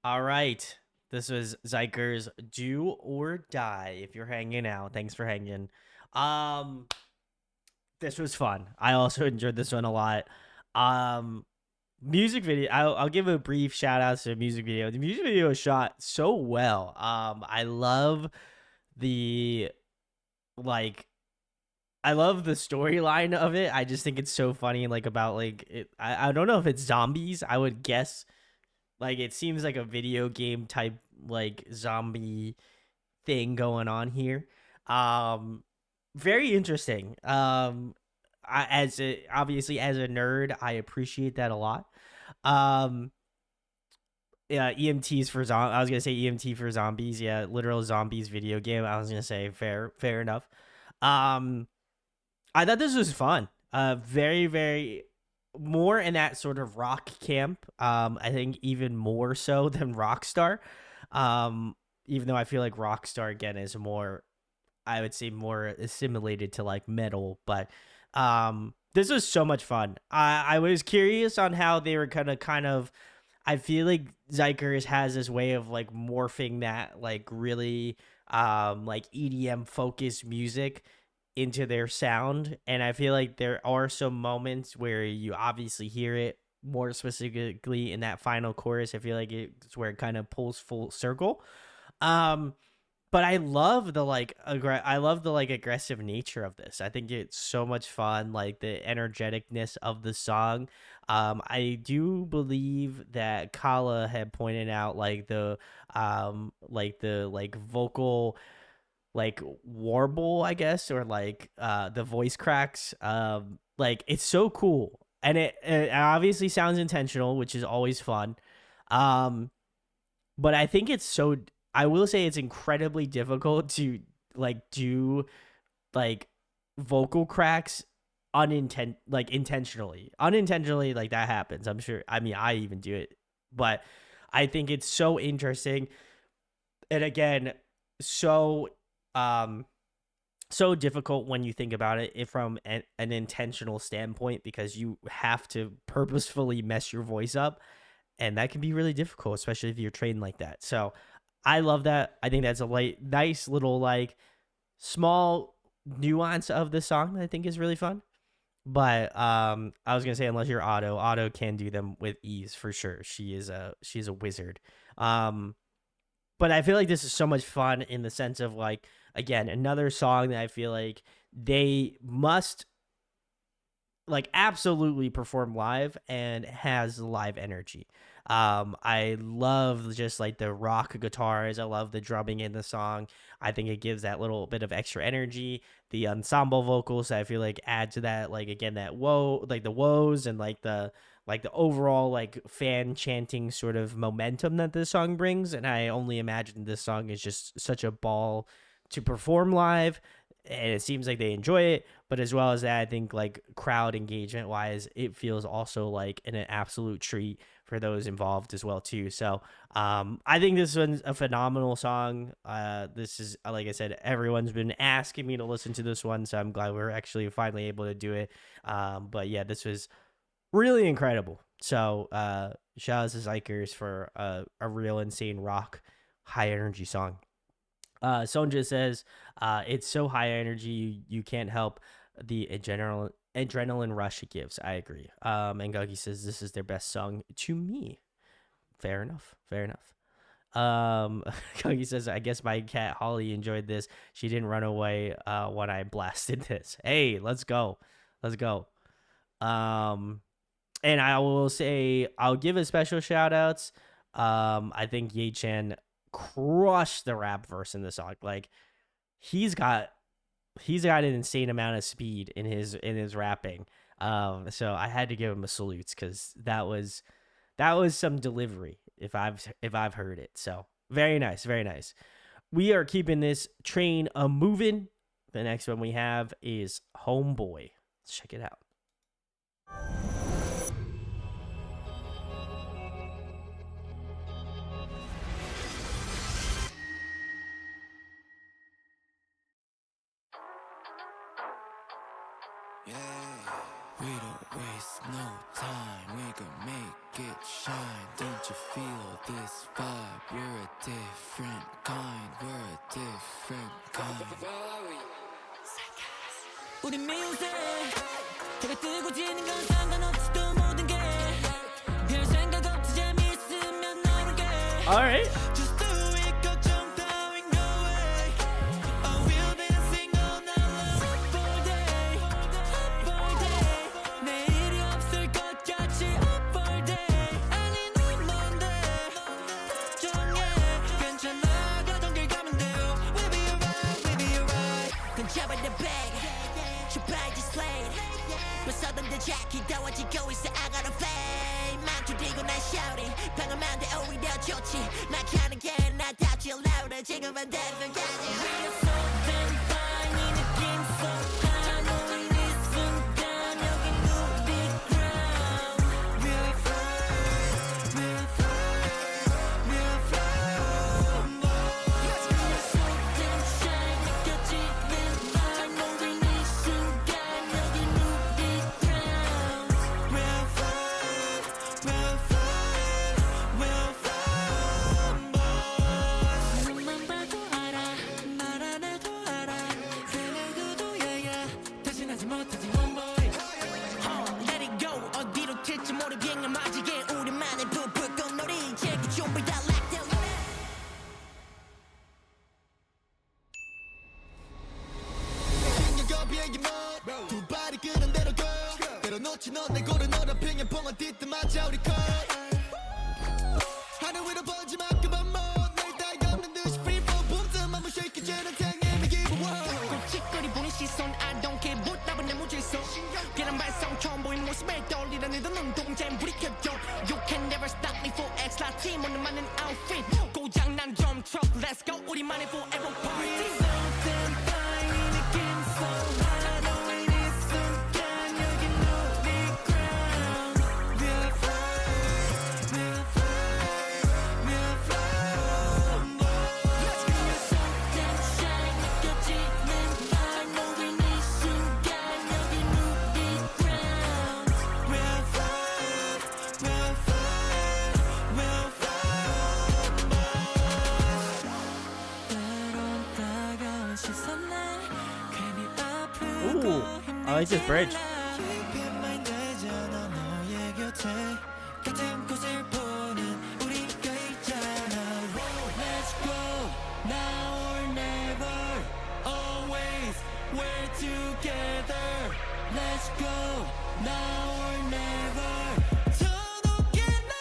All right. This was Xikers Do or Die. If you're hanging out, thanks for hanging. Um, this was fun. I also enjoyed this one a lot. Um, music video. I'll give a brief shout out to the music video. The music video is shot so well. I love the like I love the storyline of it. I just think it's so funny, like about like it. I don't know if it's zombies. I would guess like it seems like a video game type like zombie thing going on here. Um, very interesting. Obviously as a nerd, I appreciate that a lot. Um, yeah, EMTs for I was gonna say EMT for zombies. Yeah, literal zombies video game. I was gonna say fair enough. Um, I thought this was fun. Very, very more in that sort of rock camp. I think even more so than Rockstar. Um, even though I feel like Rockstar again is more, I would say more assimilated to like metal, but this was so much fun. I was curious on how they were gonna kind of. I feel like Xikers has this way of like morphing that like really like EDM focused music into their sound, and I feel like there are some moments where you obviously hear it more specifically in that final chorus. I feel like it's where it kind of pulls full circle. um but I love the I love the like aggressive nature of this. I think it's so much fun, like the energeticness of the song. I do believe that Kala had pointed out like the like vocal like warble, I guess, or like the voice cracks. Like it's so cool. And it obviously sounds intentional, which is always fun. Um, but I think it's so I will say it's incredibly difficult to like do like vocal cracks intentionally. Unintentionally, like that happens. I'm sure. I mean, I even do it. But I think it's so interesting. And again, so um so difficult when you think about it from an intentional standpoint, because you have to purposefully mess your voice up, and that can be really difficult, especially if you're trained like that. So I love that. I think that's a nice little like small nuance of the song that I think is really fun. But I was gonna say, unless you're Auto can do them with ease for sure. She's a wizard. um but I feel like this is so much fun in the sense of like, again, another song that I feel like they must like absolutely perform live and has live energy. I love just like the rock guitars. I love the drumming in the song. I think it gives that little bit of extra energy. The ensemble vocals, I feel like, add to that, like again, that whoa, like the woes and like the overall like fan chanting sort of momentum that this song brings. And I only imagine this song is just such a ball to perform live, and it seems like they enjoy it. But as well as that, I think like crowd engagement wise, it feels also like an absolute treat for those involved as well too. So I think this one's a phenomenal song. This is, like I said, everyone's been asking me to listen to this one, so I'm glad we're actually finally able to do it. But yeah, this was really incredible. So shout out to Xikers for a real insane rock high energy song. Sonja says, it's so high energy, you can't help the adrenaline rush it gives. I agree. And Guggy says this is their best song to me. Fair enough. Fair enough. Guggy says, I guess my cat Holly enjoyed this. She didn't run away when I blasted this. Hey, let's go. Let's go. And I will say, I'll give a special shout outs. I think Ye Chan crushed the rap verse in the song. Like he's got an insane amount of speed in his rapping. So I had to give him a salute, because that was some delivery if I've heard it. So very nice, very nice. We are keeping this train a moving. The next one we have is Homeboy. Let's check it out. Yeah, we don't waste no time. We gon' make it shine. Don't you feel this vibe? We're a different kind. We're a different kind. 우리 music 해가 뜨고 지는 건 상관없지 또 모든 게별 생각 없이 재미있으면 너를 게. All right. Just do it, 걱정 따윈 no way. I will dancing all night long up all day, up all day. 내일이 없을 것 같이 up all day. 아니 넌 뭔데 걱정해 괜찮아 가던 길 가면 돼요. We'll be alright, we'll be alright. 건 잡아 the bag 제발 just play it. 벌써 던져자기 더워지고 있어 I got a flame 망설이고 난 shouting 방어만 돼 오히려 좋지 나 가는 게 나답지 louder 지금은 대변까지 We are so damn fine 이 느낌 so high 너인 이 순간 여긴 우리 ground We're fine, we're fine, we're fine We're so damn shy 느껴지는 vibe 너인 이 순간 여긴 우리 ground We're fine, we're fine, we're fine boys 눈만 봐도 알아 말 안 해도 알아 그래도 yeah yeah 대신하지 못하지 homeboy Let it go 어디로 튈지 모르게 맞이게 우리만의 불꽃놀이 제기 좀비 다 like that 생겨가 비행기 mode 두 발이 끄는 대로 go 때려 놓지 넌 내 고른 너란 핑계 펑어 뒤뜰 맞아 우리 컷 하늘 위로 번지만큼만 내 따위 없는 듯이 free fall boom 뜸 한번 shake it 쟤는 당연히 give a wow 꼴찌거리 보는 시선 I don't care 못답은 내 무질서 계란 발성 처음 보인 모습에 떠올리는 애도 눈동자엔 불이 켜져 You can never stop me for X 라팀 오늘 많은 outfit 고장난 좀 truck let's go 우리만의 forever party Something fine 이 느낌 so high 너인 이 순간 여긴 우리 ground We're fine, we're fine, we're fine boys We're so damn shy 느껴지는 vibe 너인 이 순간 여긴 우리 ground We're fine, we're fine, we're fine boys 때론 따가운 시선에 괜히 아프고 Ooh, I like this bridge. 힘만 되잖아 너의 곁에 같은 곳을 보는 우리가 있잖아 Let's go now or never always we're together Let's go now or never 더 높게 날아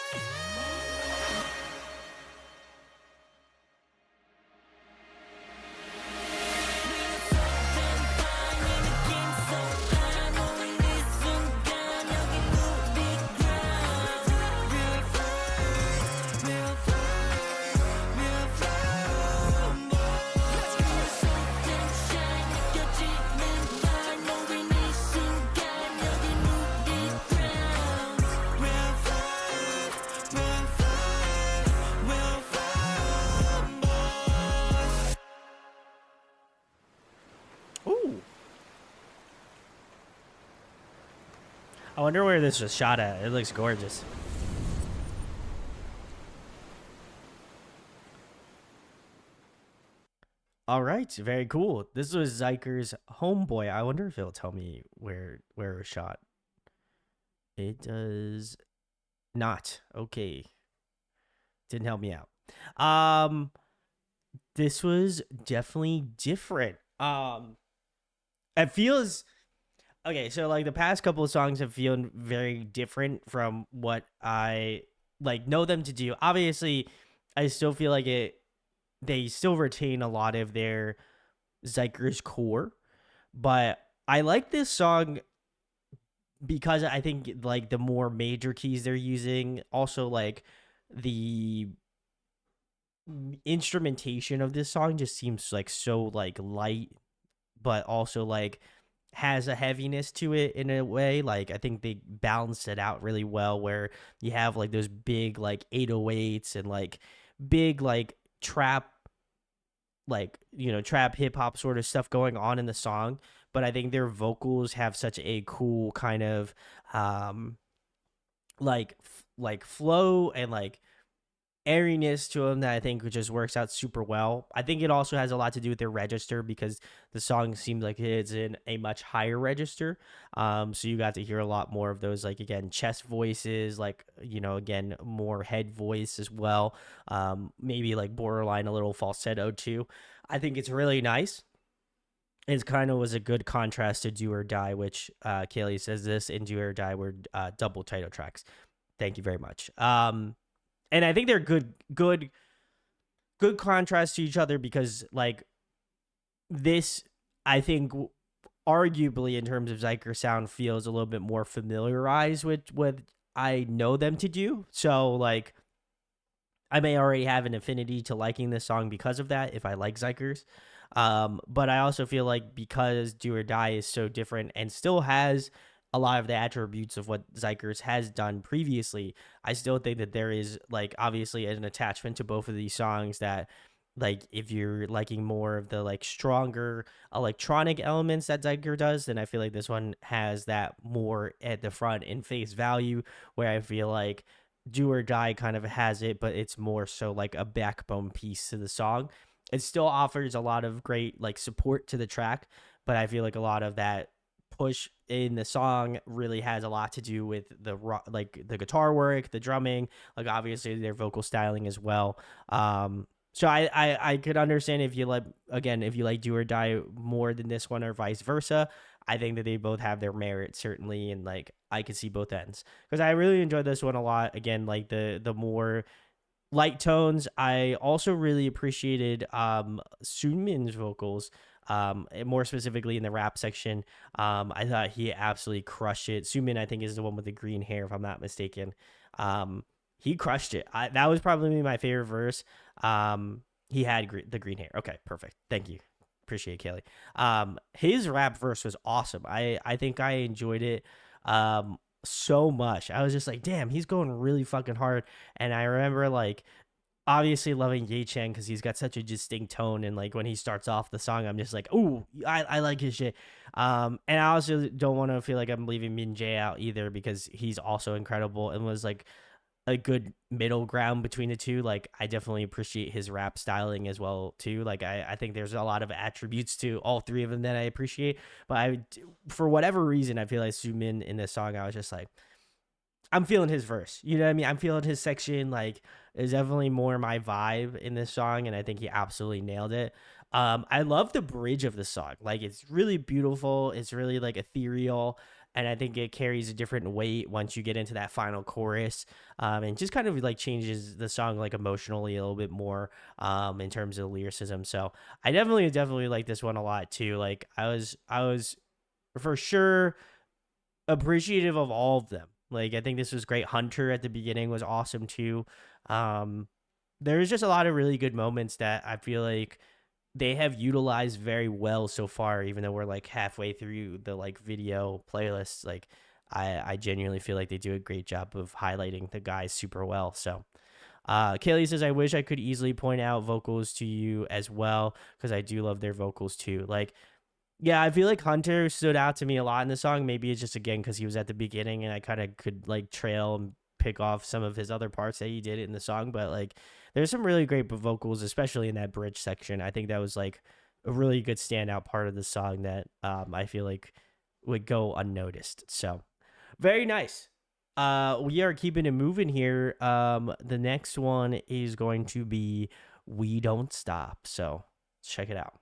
Ooh. I wonder where this was shot at. It looks gorgeous. All right, very cool. This was Xikers' Homeboy. I wonder if it'll tell me where it was shot. It does not. Okay. Didn't help me out. This was definitely different. It feels okay, so like the past couple of songs have felt very different from what I like know them to do. Obviously, I still feel like they still retain a lot of their Xikers core, but I like this song because I think like the more major keys they're using, also like the instrumentation of this song just seems like so like light but also like has a heaviness to it in a way. Like I think they balanced it out really well where you have like those big like 808s and like big like trap, like trap hip hop sort of stuff going on in the song, but I think their vocals have such a cool kind of um like flow and like airiness to them that I think just works out super well. I think it also has a lot to do with their register because the song seems like it's in a much higher register. So you got to hear a lot more of those, like again, chest voices, like again, more head voice as well. Maybe like borderline a little falsetto too. I think it's really nice. It kind of was a good contrast to Do or Die, which Kaylee says this in Do or Die were double title tracks. Thank you very much. And I think they're good contrast to each other because like this, I think arguably in terms of Zyker sound feels a little bit more familiarized with what I know them to do. So like I may already have an affinity to liking this song because of that if I like Xikers. But I also feel like because Do or Die is so different and still has a lot of the attributes of what Xikers has done previously, I still think that there is like obviously an attachment to both of these songs that like if you're liking more of the like stronger electronic elements that Zyker does, then I feel like this one has that more at the front in face value, where I feel like Do or Die kind of has it, but it's more so like a backbone piece to the song. It still offers a lot of great like support to the track, but I feel like a lot of that push in the song really has a lot to do with like the guitar work, the drumming, like obviously their vocal styling as well. So I could understand if you like Do or Die more than this one or vice versa. I think that they both have their merit certainly, and like I could see both ends because I really enjoyed this one a lot. Again, like the more light tones. I also really appreciated Sunmin's vocals, more specifically in the rap section. I thought he absolutely crushed it. Sunmin, I think, is the one with the green hair, if I'm not mistaken. He crushed it. That was probably my favorite verse. He had the green hair. Okay, perfect. Thank you. Appreciate it, Kelly. His rap verse was awesome. I think I enjoyed it so much. I was just like, damn, he's going really fucking hard. And I remember like obviously loving Ye Chen because he's got such a distinct tone, and like when he starts off the song, I'm just like, ooh, I like his shit. And I also don't want to feel like I'm leaving Min Jae out either because he's also incredible and was like a good middle ground between the two. Like I definitely appreciate his rap styling as well too. Like I think there's a lot of attributes to all three of them that I appreciate, but for whatever reason, I feel like Sumin in this song, I was just like, I'm feeling his verse. You know what I mean? I'm feeling his section. Like, is definitely more my vibe in this song, and I think he absolutely nailed it. I love the bridge of the song. Like, it's really beautiful. It's really like ethereal, and I think it carries a different weight once you get into that final chorus. And just kind of like changes the song like emotionally a little bit more in terms of lyricism. So I definitely like this one a lot too. Like, I was for sure appreciative of all of them. Like I think this was great. Hunter at the beginning was awesome too. There's just a lot of really good moments that I feel like they have utilized very well so far, even though we're like halfway through the like video playlist. Like I genuinely feel like they do a great job of highlighting the guys super well. So Kaylee says, I wish I could easily point out vocals to you as well, because I do love their vocals too. Like, yeah, I feel like Hunter stood out to me a lot in the song. Maybe it's just again because he was at the beginning and I kind of could like trail and pick off some of his other parts that he did in the song. But like, there's some really great vocals, especially in that bridge section. I think that was like a really good standout part of the song that I feel like would go unnoticed. So very nice. We are keeping it moving here. The next one is going to be We Don't Stop. So let's check it out.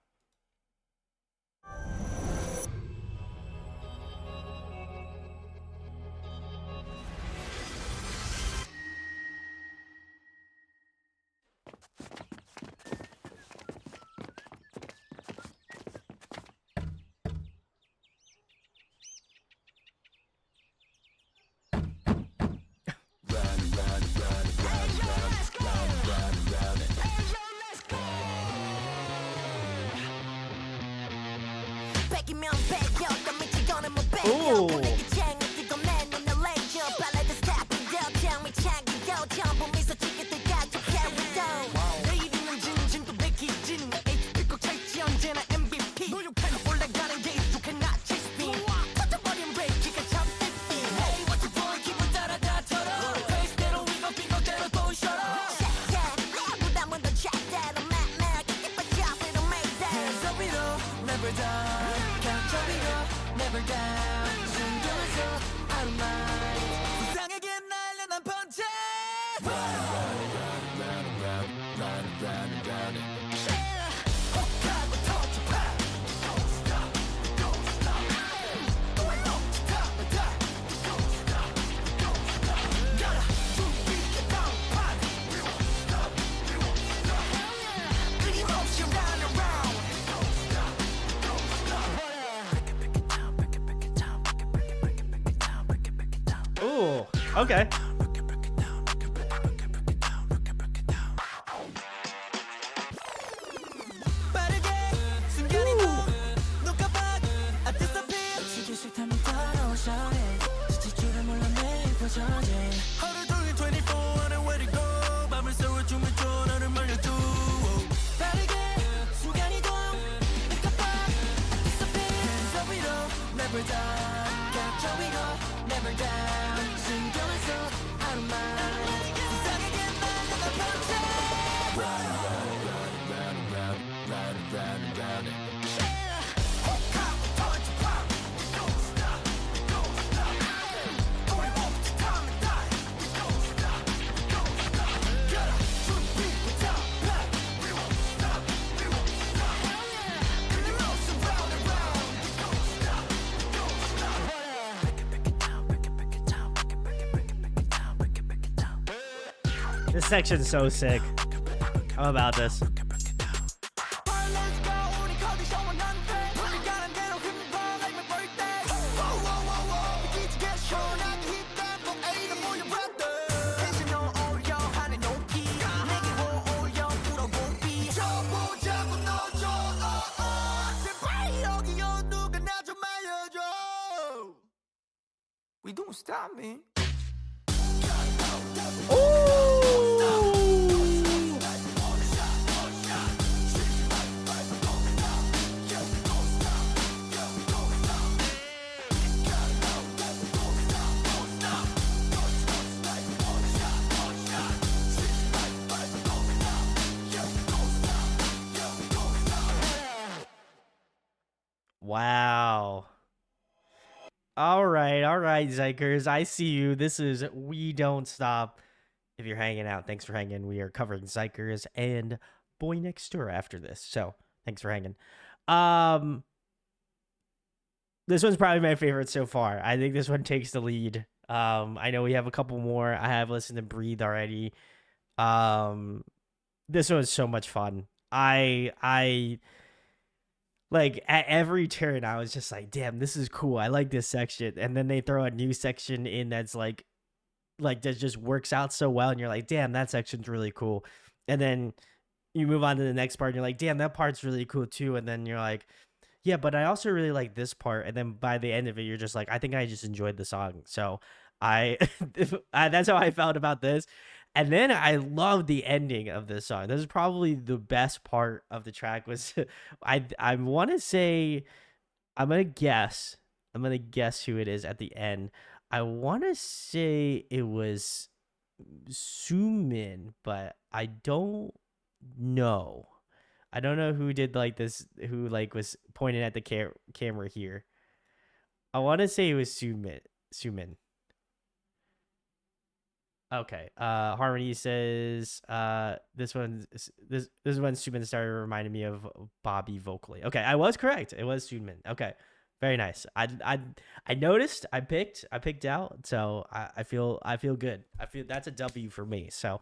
Ooh. Ooh, okay. This section's so sick. How about this? We don't stop me. Wow. All right, Xikers. I see you. This is We Don't Stop. If you're hanging out, thanks for hanging. We are covering Xikers and Boy Next Door after this. So thanks for hanging. This one's probably my favorite so far. I think this one takes the lead. I know we have a couple more. I have listened to Breathe already. This one was so much fun. I like at every turn I was just like, damn, this is cool. I like this section. And then they throw a new section in that's like that just works out so well, and you're like, damn, that section's really cool. And then you move on to the next part and you're like, damn, that part's really cool too. And then you're like, yeah, but I also really like this part. And then by the end of it, you're just like, I think I just enjoyed the song. So I that's how I felt about this. And then I love the ending of this song. This is probably the best part of the track. Was I want to say, I'm gonna guess who it is at the end. I want to say it was Sumin, but I don't know. I don't know who did like this, who like was pointing at the camera here. I want to say it was Sumin. Okay. Harmony says this one this is when Sumin started reminding me of Bobby vocally. Okay, I was correct. It was Sumin. Okay. Very nice. I noticed. I picked out. So I feel good. I feel that's a W for me. So,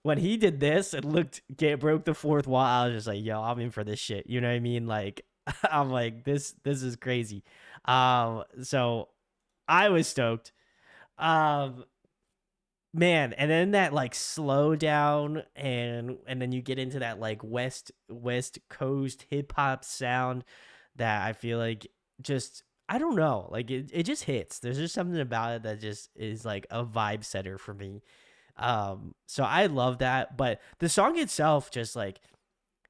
when he did this, it broke the fourth wall. I was just like, yo, I'm in for this shit. You know what I mean? Like, I'm like, this is crazy. So I was stoked. Man, and then that like slow down and then you get into that like West Coast hip hop sound that I feel like just I don't know, like it just hits. There's just something about it that just is like a vibe setter for me. So I love that, but the song itself just like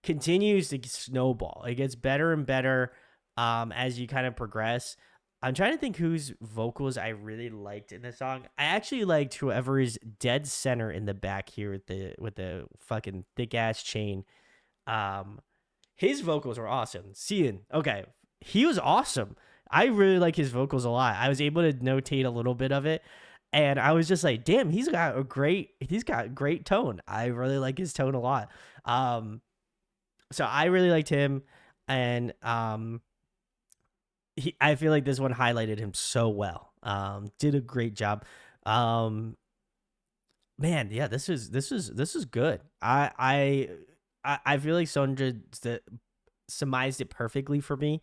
continues to snowball. It gets better and better as you kind of progress. I'm trying to think whose vocals I really liked in the song. I actually liked whoever is dead center in the back here with the fucking thick ass chain. Um, his vocals were awesome. Cian, okay, he was awesome. I really like his vocals a lot. I was able to notate a little bit of it, and I was just like, damn, he's got great tone. I really like his tone a lot. So I really liked him, and I feel like this one highlighted him so well. Did a great job. Man, yeah, this is good. I feel like Sondra surmised it perfectly for me.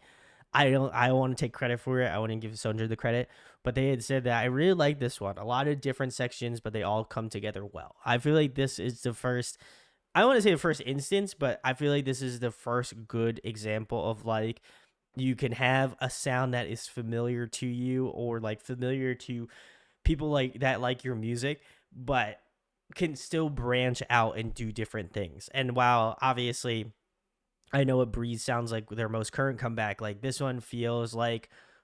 I want to take credit for it. I want to give Sondra the credit, but they had said that I really like this one. A lot of different sections, but they all come together well. I feel like this is the first. I don't want to say the first instance, but I feel like this is the first good example of like you can have a sound that is familiar to you or like familiar to people like that like your music, but can still branch out and do different things. And while obviously I know what Breeze sounds like their most current comeback, like this one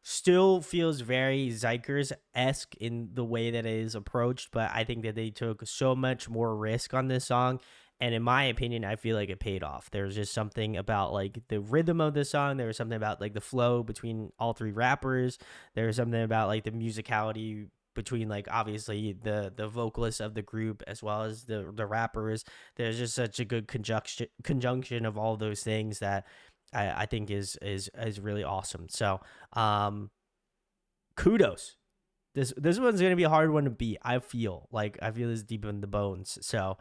still feels very Xikers-esque in the way that it is approached, but I think that they took so much more risk on this song. And in my opinion, I feel like it paid off. There's just something about like the rhythm of the song. There was something about like the flow between all three rappers. There was something about like the musicality between like obviously the vocalists of the group as well as the rappers. There's just such a good conjunction of all those things that I think is really awesome. So kudos. This one's gonna be a hard one to beat. I feel this deep in the bones. So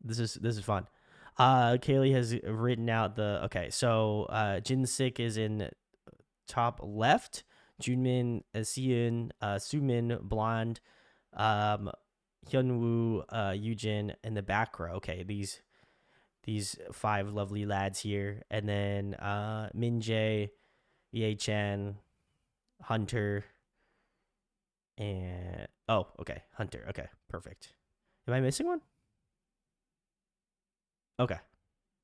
this is fun. Kaylee has written out so Jinsik is in top left. Junmin, Sian, Sumin, Blonde, Hyunwoo, Yujin in the back row. Okay, these five lovely lads here, and then Minjae, Ye Chan, Hunter, and Hunter. Okay, perfect. Am I missing one? Okay,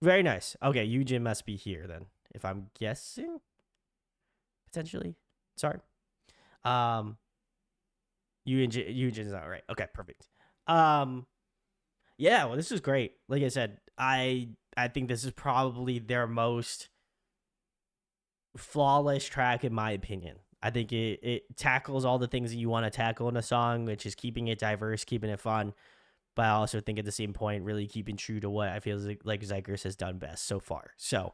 very nice. Okay, Yujin must be here then, if I'm guessing, potentially. Sorry. Eugen's not right. Okay, perfect. Yeah, well, this is great. Like I said, I think this is probably their most flawless track in my opinion. I think it tackles all the things that you want to tackle in a song, which is keeping it diverse, keeping it fun, but I also think at the same point really keeping true to what I feel like Xikers has done best so far. So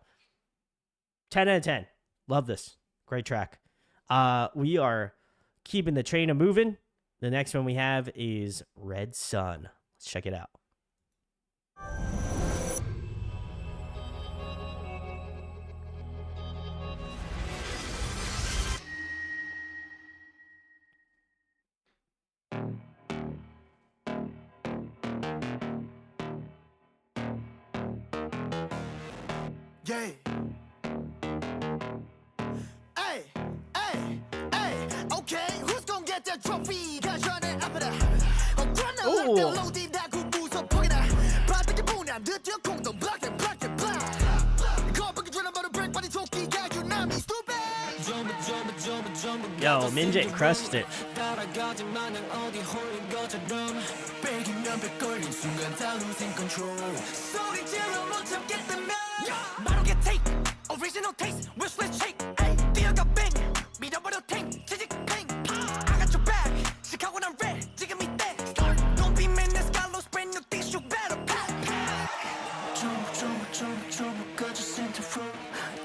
10 out of 10. Love this. Great track. We are keeping the train a moving. The next one we have is Red Sun. Let's check it out. Yeah. Hey, hey, hey. Okay, who's gonna get that trophy? 가져내 앞에다. Ooh. Yo, Minjae crushed it. Original taste, wish list shake. Ay, 뛰어가 bang. 밀어버려 tank, 지직 tank. I got your back. 시카고 난 red, 지금 이때. Start, don't be mean, this Carlos brand new things you better pack. 저부까지 center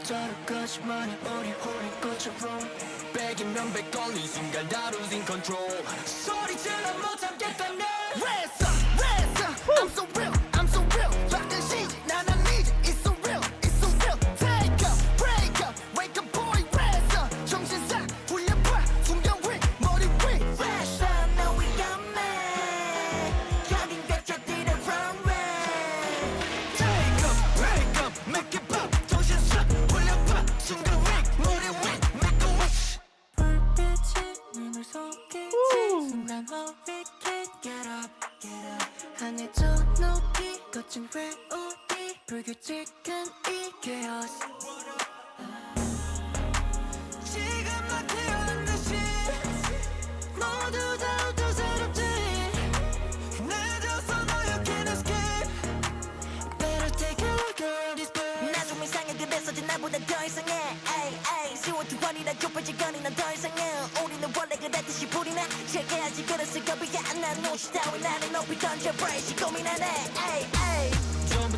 따라가지만은 어디 호리 것처럼. 백이면 백 걸린 순간 다 losing control. 소리 질러 못 참겠다네. Red sun, I'm so real, I'm so real. 박은 시, 난 I need it, it's so real, it's so real. Take up, break up, wake up boy, red sun. 정신상, 훈련봐, 중경 위, 머리 위. Red sun, now we got mad. 가긴 gatcha들의 runway. Take up, break up, make it pop. 정신상, 훈련봐, 중경 멋진 회오리 불규칙한 이 chaos 지금 막 태어난 듯이 모두 다 어떠새롭지 늦어서 no you can't escape Better take a look around this place 나 좀 이상해 그래서 나보다 더 이상해 에이 시원투환이라 좁아질 거니 넌 더 이상해 우리는 원래 그랬듯이 불이나 체계하지 그래서 겁이 안나 노시 따위 나를 높이 던져 브레이시 고민하네 에이 전부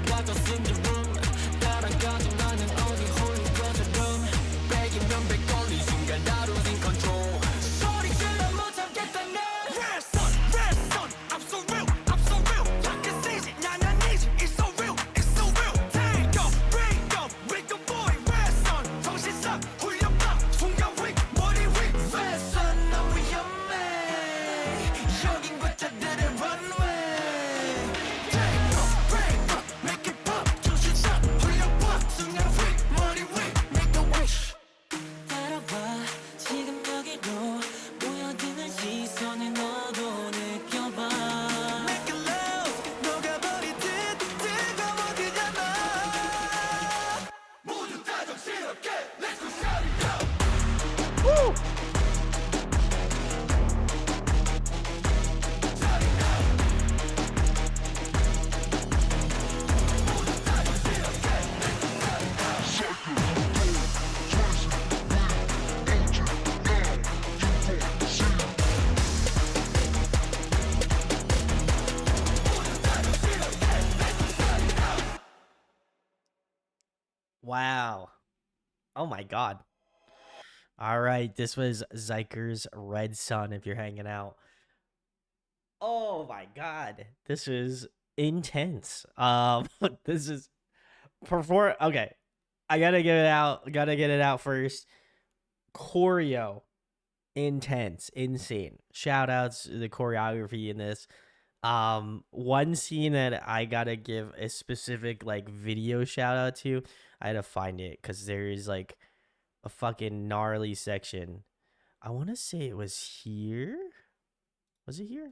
빠졌은 room 따라가지 나는 어디 홀린 것처럼 백이면 백 걸린 순간 I losing control 소리 질러 못 참겠다네 Red sun, I'm so real I can seize it, nah need it It's so real Take off, break up, with the boy Red sun, 정신상 훈련방 순간 휙, 머리 휙 Red sun, 난 위험해 여긴 괴짜들의 runway Take off, break up, make it pop 정신상 훈련방 순간 휙, 머리 휙 Make a wish 따라와 지금 여기로 모여드는 시선을 너도 느껴봐 Make a love 녹아버리듯 뜨거워지잖아 모두 다 정신없게 Let's go shout it out Wow. Oh my god. All right, this was Xikers Red Sun if you're hanging out. Oh my god. This is intense. This is okay. I got to get it out. Got to get it out first. Choreo intense, insane. Shout outs to the choreography in this. One scene that I got to give a specific like video shout out to. I had to find it cuz there is like a fucking gnarly section. I want to say it was here. Was it here?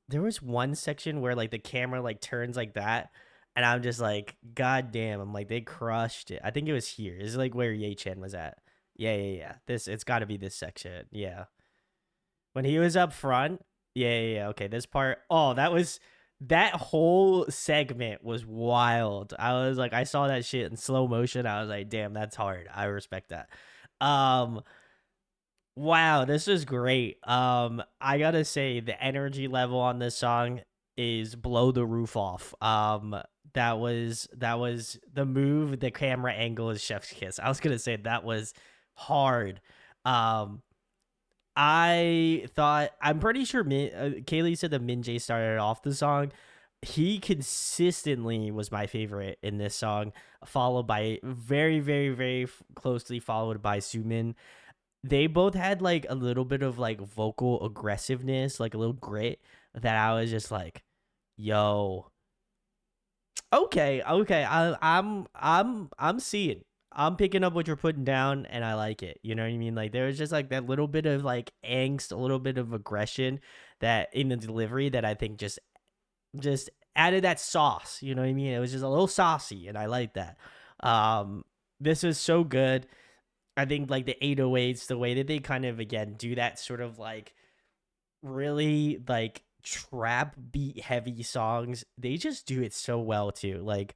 There was one section where like the camera like turns like that, and I'm just like, god damn. I'm like, they crushed it. I think it was here. This is like where Ye Chen was at. Yeah. It's got to be this section. Yeah. When he was up front. Yeah. Okay, this part. Oh, that whole segment was wild. I was like, I saw that shit in slow motion. I was like, damn, that's hard. I respect that. Wow, this is great. I gotta say the energy level on this song is blow the roof off. That was the move. The camera angle is Chef's Kiss. I was gonna say that was hard. I'm pretty sure Kaylee said that Min Jae started off the song. He consistently was my favorite in this song, followed by very, very, very closely followed by Sumin. They both had like a little bit of like vocal aggressiveness, like a little grit that I was just like, yo, okay. I'm seeing. I'm picking up what you're putting down and I like it. You know what I mean? Like there was just like that little bit of like angst, a little bit of aggression that in the delivery that I think just added that sauce. You know what I mean? It was just a little saucy and I like that. This is so good. I think like the 808s, the way that they kind of again do that sort of like really like trap beat heavy songs, they just do it so well too. Like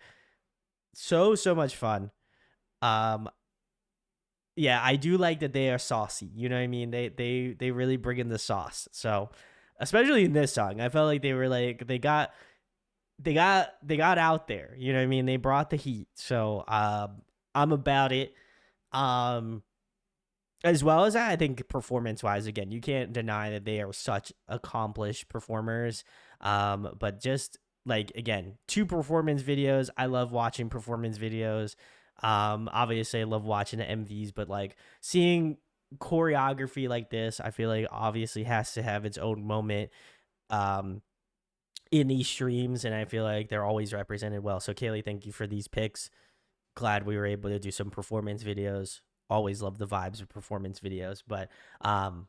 so much fun. Yeah, I do like that they are saucy. You know what I mean? They really bring in the sauce. So, especially in this song, I felt like they were like they got out there. You know what I mean? They brought the heat. So, I'm about it. As well as that, I think performance-wise, again, you can't deny that they are such accomplished performers. But just like again, 2 performance videos. I love watching performance videos. Obviously I love watching the MVs, but like seeing choreography like this, I feel like obviously has to have its own moment in these streams, and I feel like they're always represented well. So Kaylee, thank you for these picks. Glad we were able to do some performance videos. Always love the vibes of performance videos, but and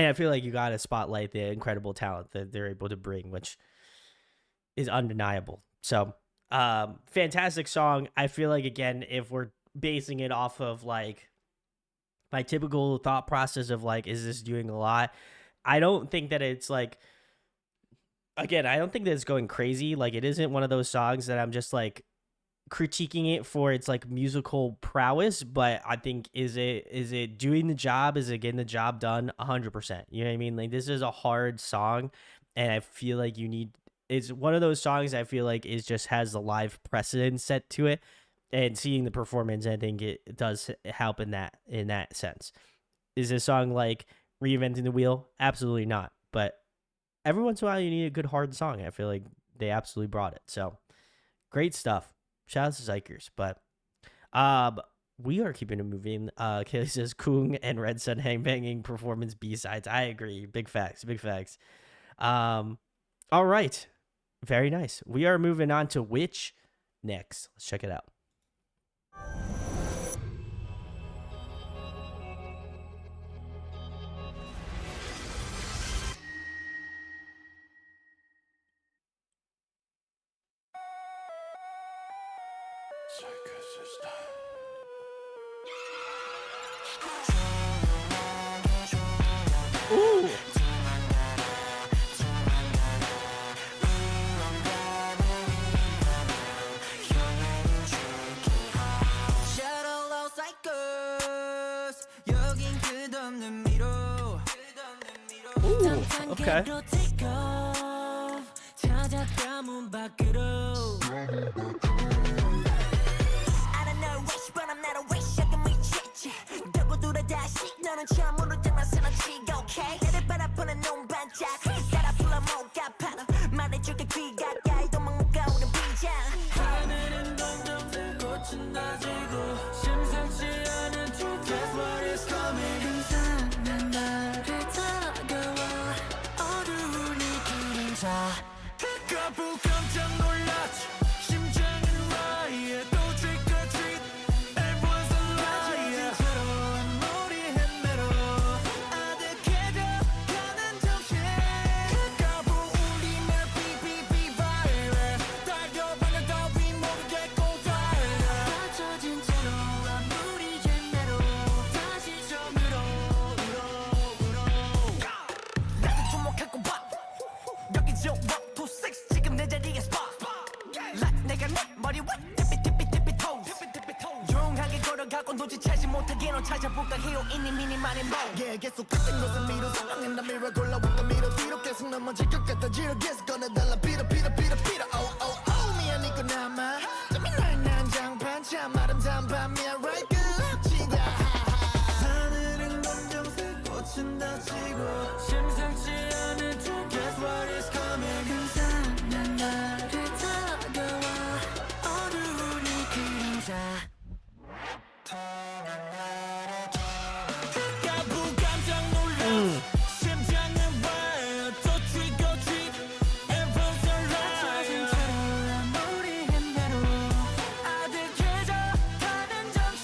I feel like you got to spotlight the incredible talent that they're able to bring, which is undeniable. So, fantastic song. I feel like, again, if we're basing it off of like my typical thought process of like, is this doing a lot? I don't think that it's like, again, I don't think that it's going crazy. Like, it isn't one of those songs that I'm just like critiquing it for its like musical prowess, but I think is it doing the job? Is it getting the job done? 100%. You know what I mean? Like, this is a hard song, and I feel like it's one of those songs I feel like is just has the live precedent set to it, and seeing the performance, I think it does help in that sense. Is this song like reinventing the wheel? Absolutely not. But every once in a while, you need a good hard song. I feel like they absolutely brought it. So great stuff. Shout out to Xikers. But we are keeping it moving. Kaylee says Kung and Red Sun hang banging performance B-sides. I agree. Big facts. Big facts. All right. Very nice. We are moving on to Which next. Let's check it out. Ooh. Shout out loud Xikers 여긴 끝없는 미로 Ooh. Okay. take off 찾았다 문 밖으로 I don't know which but I'm not a wish I can reach it 두고 돌아 다시 너는 처음으로 장난스러운 치고 okay 나를 바라보는 눈 반짝 따라 불러 못 갚아 말해줄게 귀 가까이 도망 못 가오는 비장 하늘은 점점 꽃은 다지고 심상치 않은 to guess what is coming 이상한 나를 다가와 어두운 이 그림자 까부 깜짝 놀랐지 심장은 riot 또 trick or treat everyone's a liar 새로운 우리 헤매로 아득해져 가는 정신 까부 울리는 BBB virus 달려 방향 따위 모르겠고 달려 다쳐진 채로 아무리 재매로 다시 처음으로 나도 주목하고 봐 여기 저 1, 2, 6 지금 내 자리에 spot like 내가 내 머리 와 tippy toes 용하게 걸어가고 눈치채지 못하게 넌 찾아볼까 히로인이 미니만의 모 yeah 계속 같은 곳을 미뤄 상황은 다 밀어 골라왔다 밀어 뒤로 계속 넘어질 것 같아 지로 계속 꺼내달라 빌어 oh oh oh 미안이고 남아 재미날 난장판 참 아름다운 밤이야 right good 지다 하늘은 검정색 꽃은 다지고 심상치 않은 to guess what is coming 이상한 나를 다가와 어두운 이 그림자 까부 깜짝 놀라 심장은 wild 또 trick or treat everyone's a liar 아무리 힘내도 아득해져 가는 정신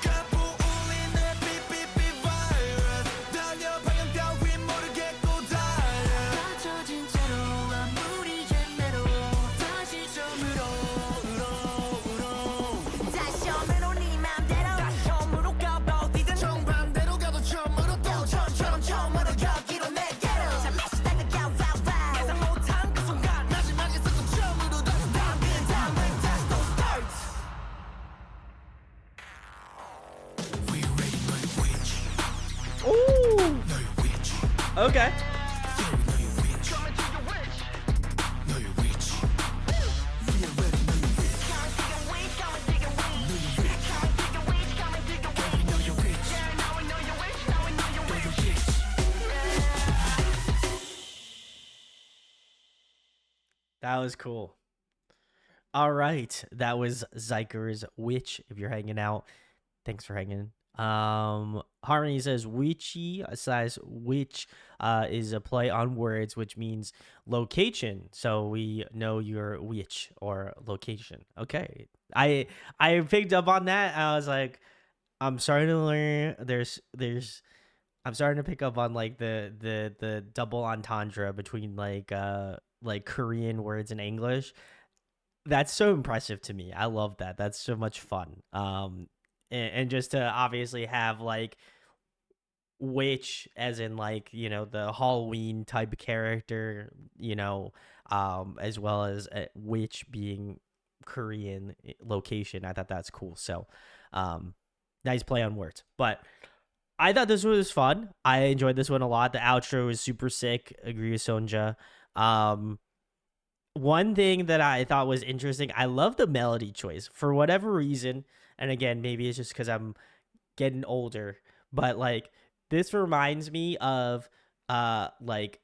까부 울리는 BBB virus 달려 방향 따위 모르겠고 달려 다쳐진 채로 아무리 재매도 다시 처음으로 다시 처음으로 네 맘대로 다시 처음으로 가봐 어디든 정반대로 가도 처음으로 또 처음처럼 처음으로 여기로 내게로 잠시 다가가 예상 못한 그 순간 마지막에서도 처음으로 다시 다시 또 start We ready 너의 witch Ooh. 너의 witch Okay. 너의 witch 너의 witch We are ready 너의 witch 너의 witch 너의 witch That was cool. All right. That was Xikers Which. If you're hanging out, thanks for hanging. Harmony says witchy size which is a play on words, which means location. So we know your which or location. Okay. I picked up on that. I was like, I'm starting to learn I'm starting to pick up on like the double entendre between like like Korean words in English. That's so impressive to me. I love that. That's so much fun. And just to obviously have like witch as in like, you know, the Halloween type character, you know, as well as a witch being Korean location. I thought that's cool. So, nice play on words. But I thought this was fun. I enjoyed this one a lot. The outro was super sick. Agree with Sonja. Um, One thing that I thought was interesting, I love the melody choice for whatever reason. And again, maybe it's just because I'm getting older, but like this reminds me of like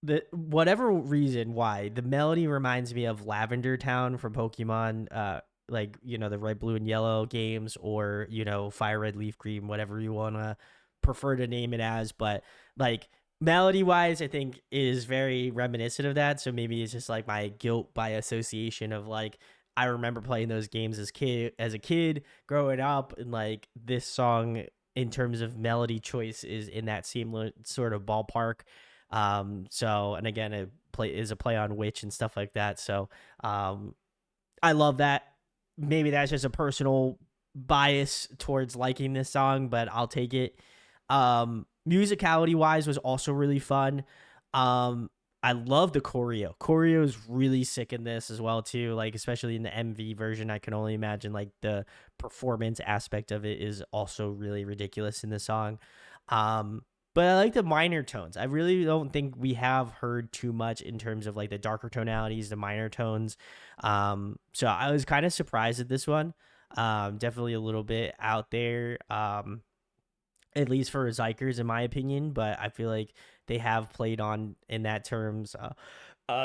the whatever reason why the melody reminds me of Lavender Town from Pokemon, like, you know, the red, blue, and yellow games, or, you know, fire, red, leaf, green, whatever you want to prefer to name it as. But like melody wise, I think is very reminiscent of that. So maybe it's just like my guilt by association of like, I remember playing those games as a kid growing up, and like this song in terms of melody choice is in that same sort of ballpark. So, and again, it is a play on witch and stuff like that. So, I love that. Maybe that's just a personal bias towards liking this song, but I'll take it. Musicality wise was also really fun. I love the choreo. Choreo is really sick in this as well too. Like especially in the MV version, I can only imagine like the performance aspect of it is also really ridiculous in the song. But I like the minor tones. I really don't think we have heard too much in terms of like the darker tonalities, the minor tones. So I was kind of surprised at this one. Definitely a little bit out there. At least for Xikers, in my opinion, but I feel like they have played on in that terms.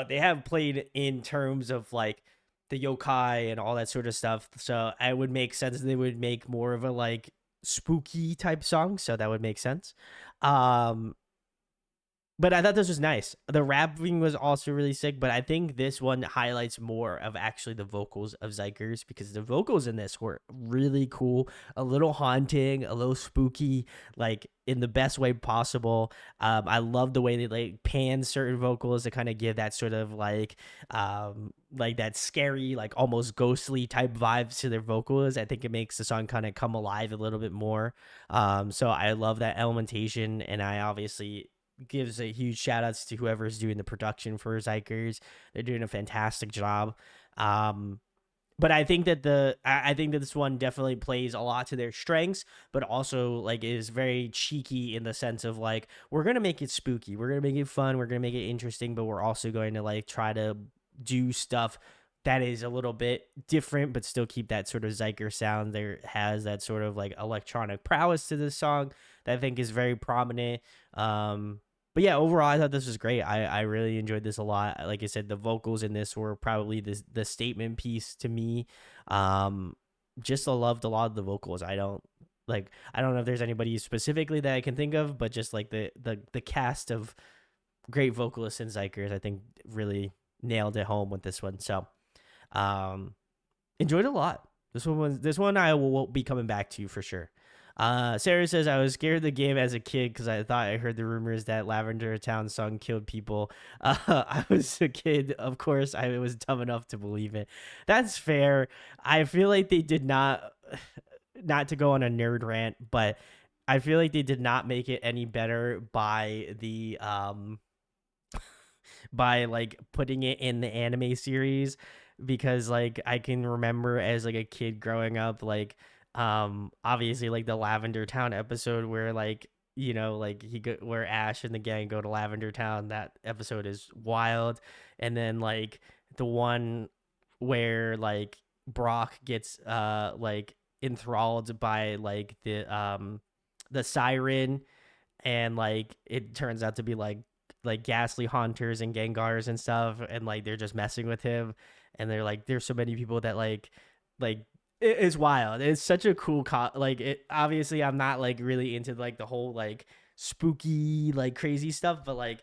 They have played in terms of like the yokai and all that sort of stuff. So it would make sense they would make more of a like spooky type song. So that would make sense. Um, but I thought this was nice. The rapping was also really sick, but I think this one highlights more of actually the vocals of Xikers, because the vocals in this were really cool, a little haunting, a little spooky, like in the best way possible. I love the way they like pan certain vocals to kind of give that sort of like that scary, like almost ghostly type vibes to their vocals. I think it makes the song kind of come alive a little bit more. So I love that elementation, and I obviously gives a huge shout outs to whoever's doing the production for Xikers. They're doing a fantastic job. But I think that I think that this one definitely plays a lot to their strengths, but also like is very cheeky in the sense of like, we're gonna make it spooky, we're gonna make it fun, we're gonna make it interesting, but we're also going to like try to do stuff that is a little bit different, but still keep that sort of Zyker sound. There has that sort of like electronic prowess to this song that I think is very prominent. But yeah, overall, I thought this was great. I really enjoyed this a lot. Like I said, the vocals in this were probably the statement piece to me. Just loved a lot of the vocals. I don't know if there's anybody specifically that I can think of, but just like the cast of great vocalists and Xikers, I think really nailed it home with this one. So, enjoyed it a lot. This one I will be coming back to for sure. Sarah says, I was scared of the game as a kid because I thought I heard the rumors that Lavender Town song killed people. I was a kid. Of course, I was dumb enough to believe it. That's fair. I feel like they did not to go on a nerd rant, but I feel like they did not make it any better by by like putting it in the anime series, because like I can remember as like a kid growing up, like obviously like the Lavender Town episode where like, you know, like where Ash and the gang go to Lavender Town, that episode is wild. And then like the one where like Brock gets like enthralled by like the siren, and like it turns out to be like ghastly haunters and Gengars and stuff, and like they're just messing with him, and they're like, there's so many people that like it's wild. It's such a cool like it. Obviously, I'm not like really into like the whole like spooky like crazy stuff, but like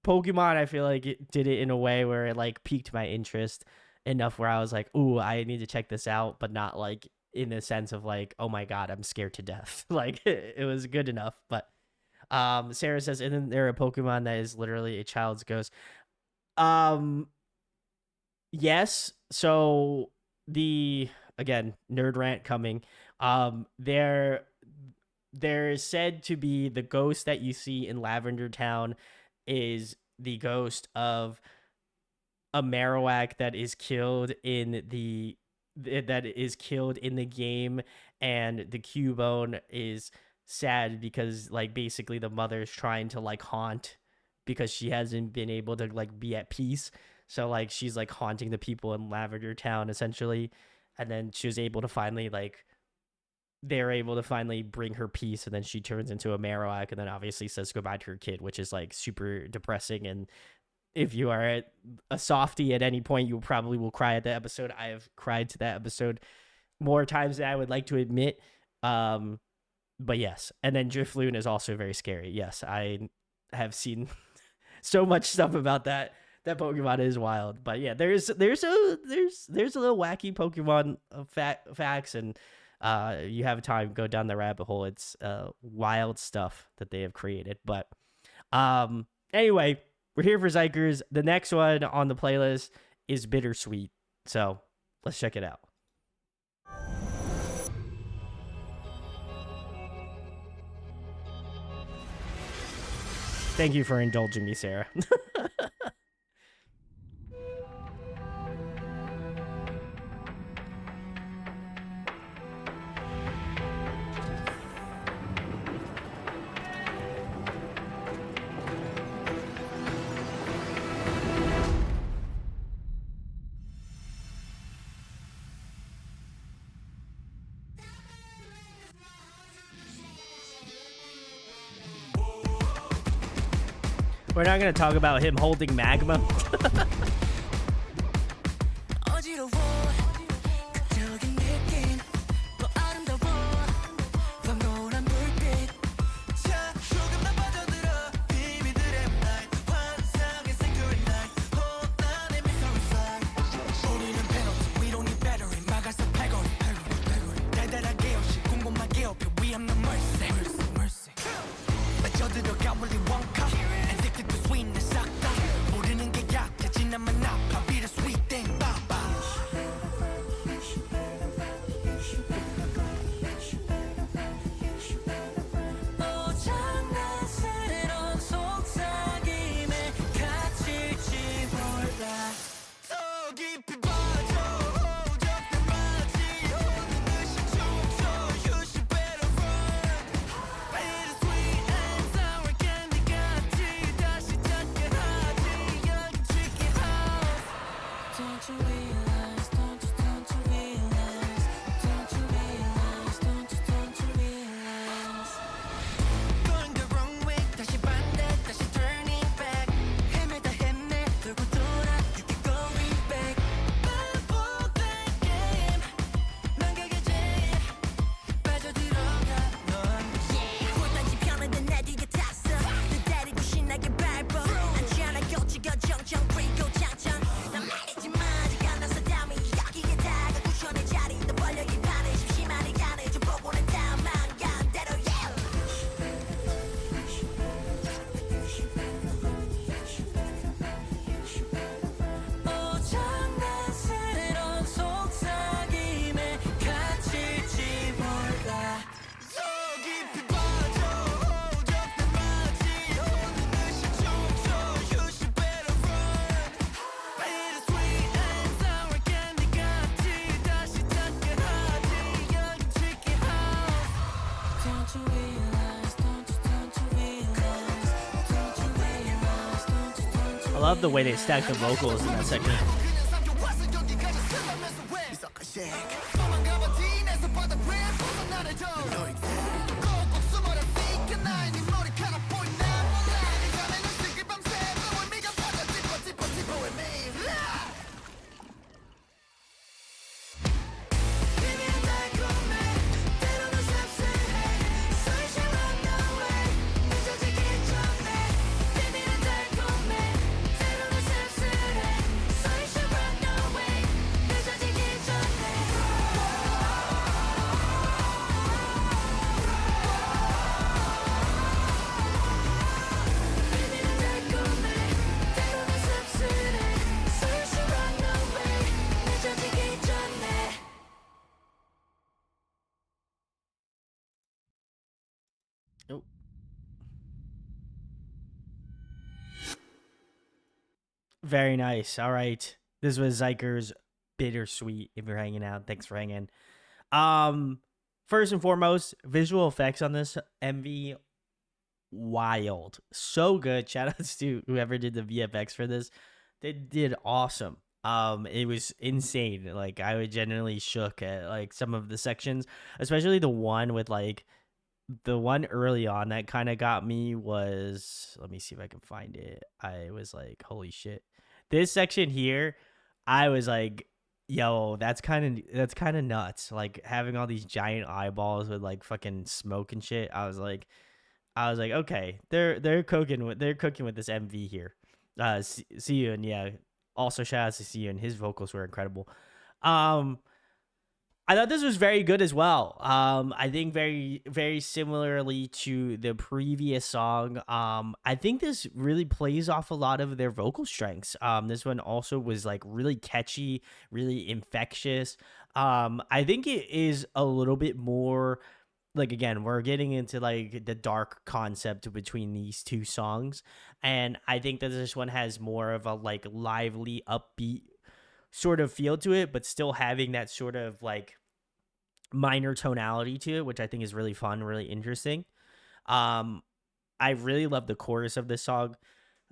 Pokemon, I feel like it did it in a way where it like piqued my interest enough where I was like, ooh, I need to check this out, but not like in the sense of like, oh my god, I'm scared to death. Like it was good enough. But Sarah says, isn't there a Pokemon that is literally a child's ghost? Yes. So the again nerd rant coming. There is said to be the ghost that you see in Lavender Town is the ghost of a Marowak that is killed in the game, and the Cubone is sad because like basically the mother's trying to like haunt because she hasn't been able to like be at peace. So like she's like haunting the people in Lavender Town essentially, and then she was able to finally like they're able to finally bring her peace, and then she turns into a Marowak and then obviously says goodbye to her kid, which is like super depressing. And if you are a softie at any point, you probably will cry at that episode. I have cried to that episode more times than I would like to admit. But yes, and then Drifloon is also very scary. Yes, I have seen so much stuff about that. That Pokemon is wild. But yeah, there's a little wacky Pokemon facts, and you have time, go down the rabbit hole. It's wild stuff that they have created. But anyway, we're here for Xikers. The next one on the playlist is Bittersweet. So let's check it out. Thank you for indulging me, Sarah. We're not going to talk about him holding magma. I love the way they stack the vocals in that section. Very nice. All right. This was Xikers Bittersweet. If you're hanging out, thanks for hanging. Um, First and foremost, visual effects on this MV, wild. So good. Shout outs to whoever did the VFX for this. They did awesome. It was insane. Like I was genuinely shook at like some of the sections, especially the one with like the one early on that kind of got me was, let me see if I can find it. I was like, holy shit. This section here, I was like, yo, that's kind of nuts. Like having all these giant eyeballs with like fucking smoke and shit. I was like, okay, they're cooking with this MV here. See you, and yeah, also shout out to See You, and his vocals were incredible. Um, I thought this was very good as well. I think very, very similarly to the previous song. I think this really plays off a lot of their vocal strengths. This one also was like really catchy, really infectious. I think it is a little bit more like, again, we're getting into like the dark concept between these two songs, and I think that this one has more of a like lively, upbeat sort of feel to it, but still having that sort of like minor tonality to it, which I think is really fun, really interesting. Um, I really love the chorus of this song.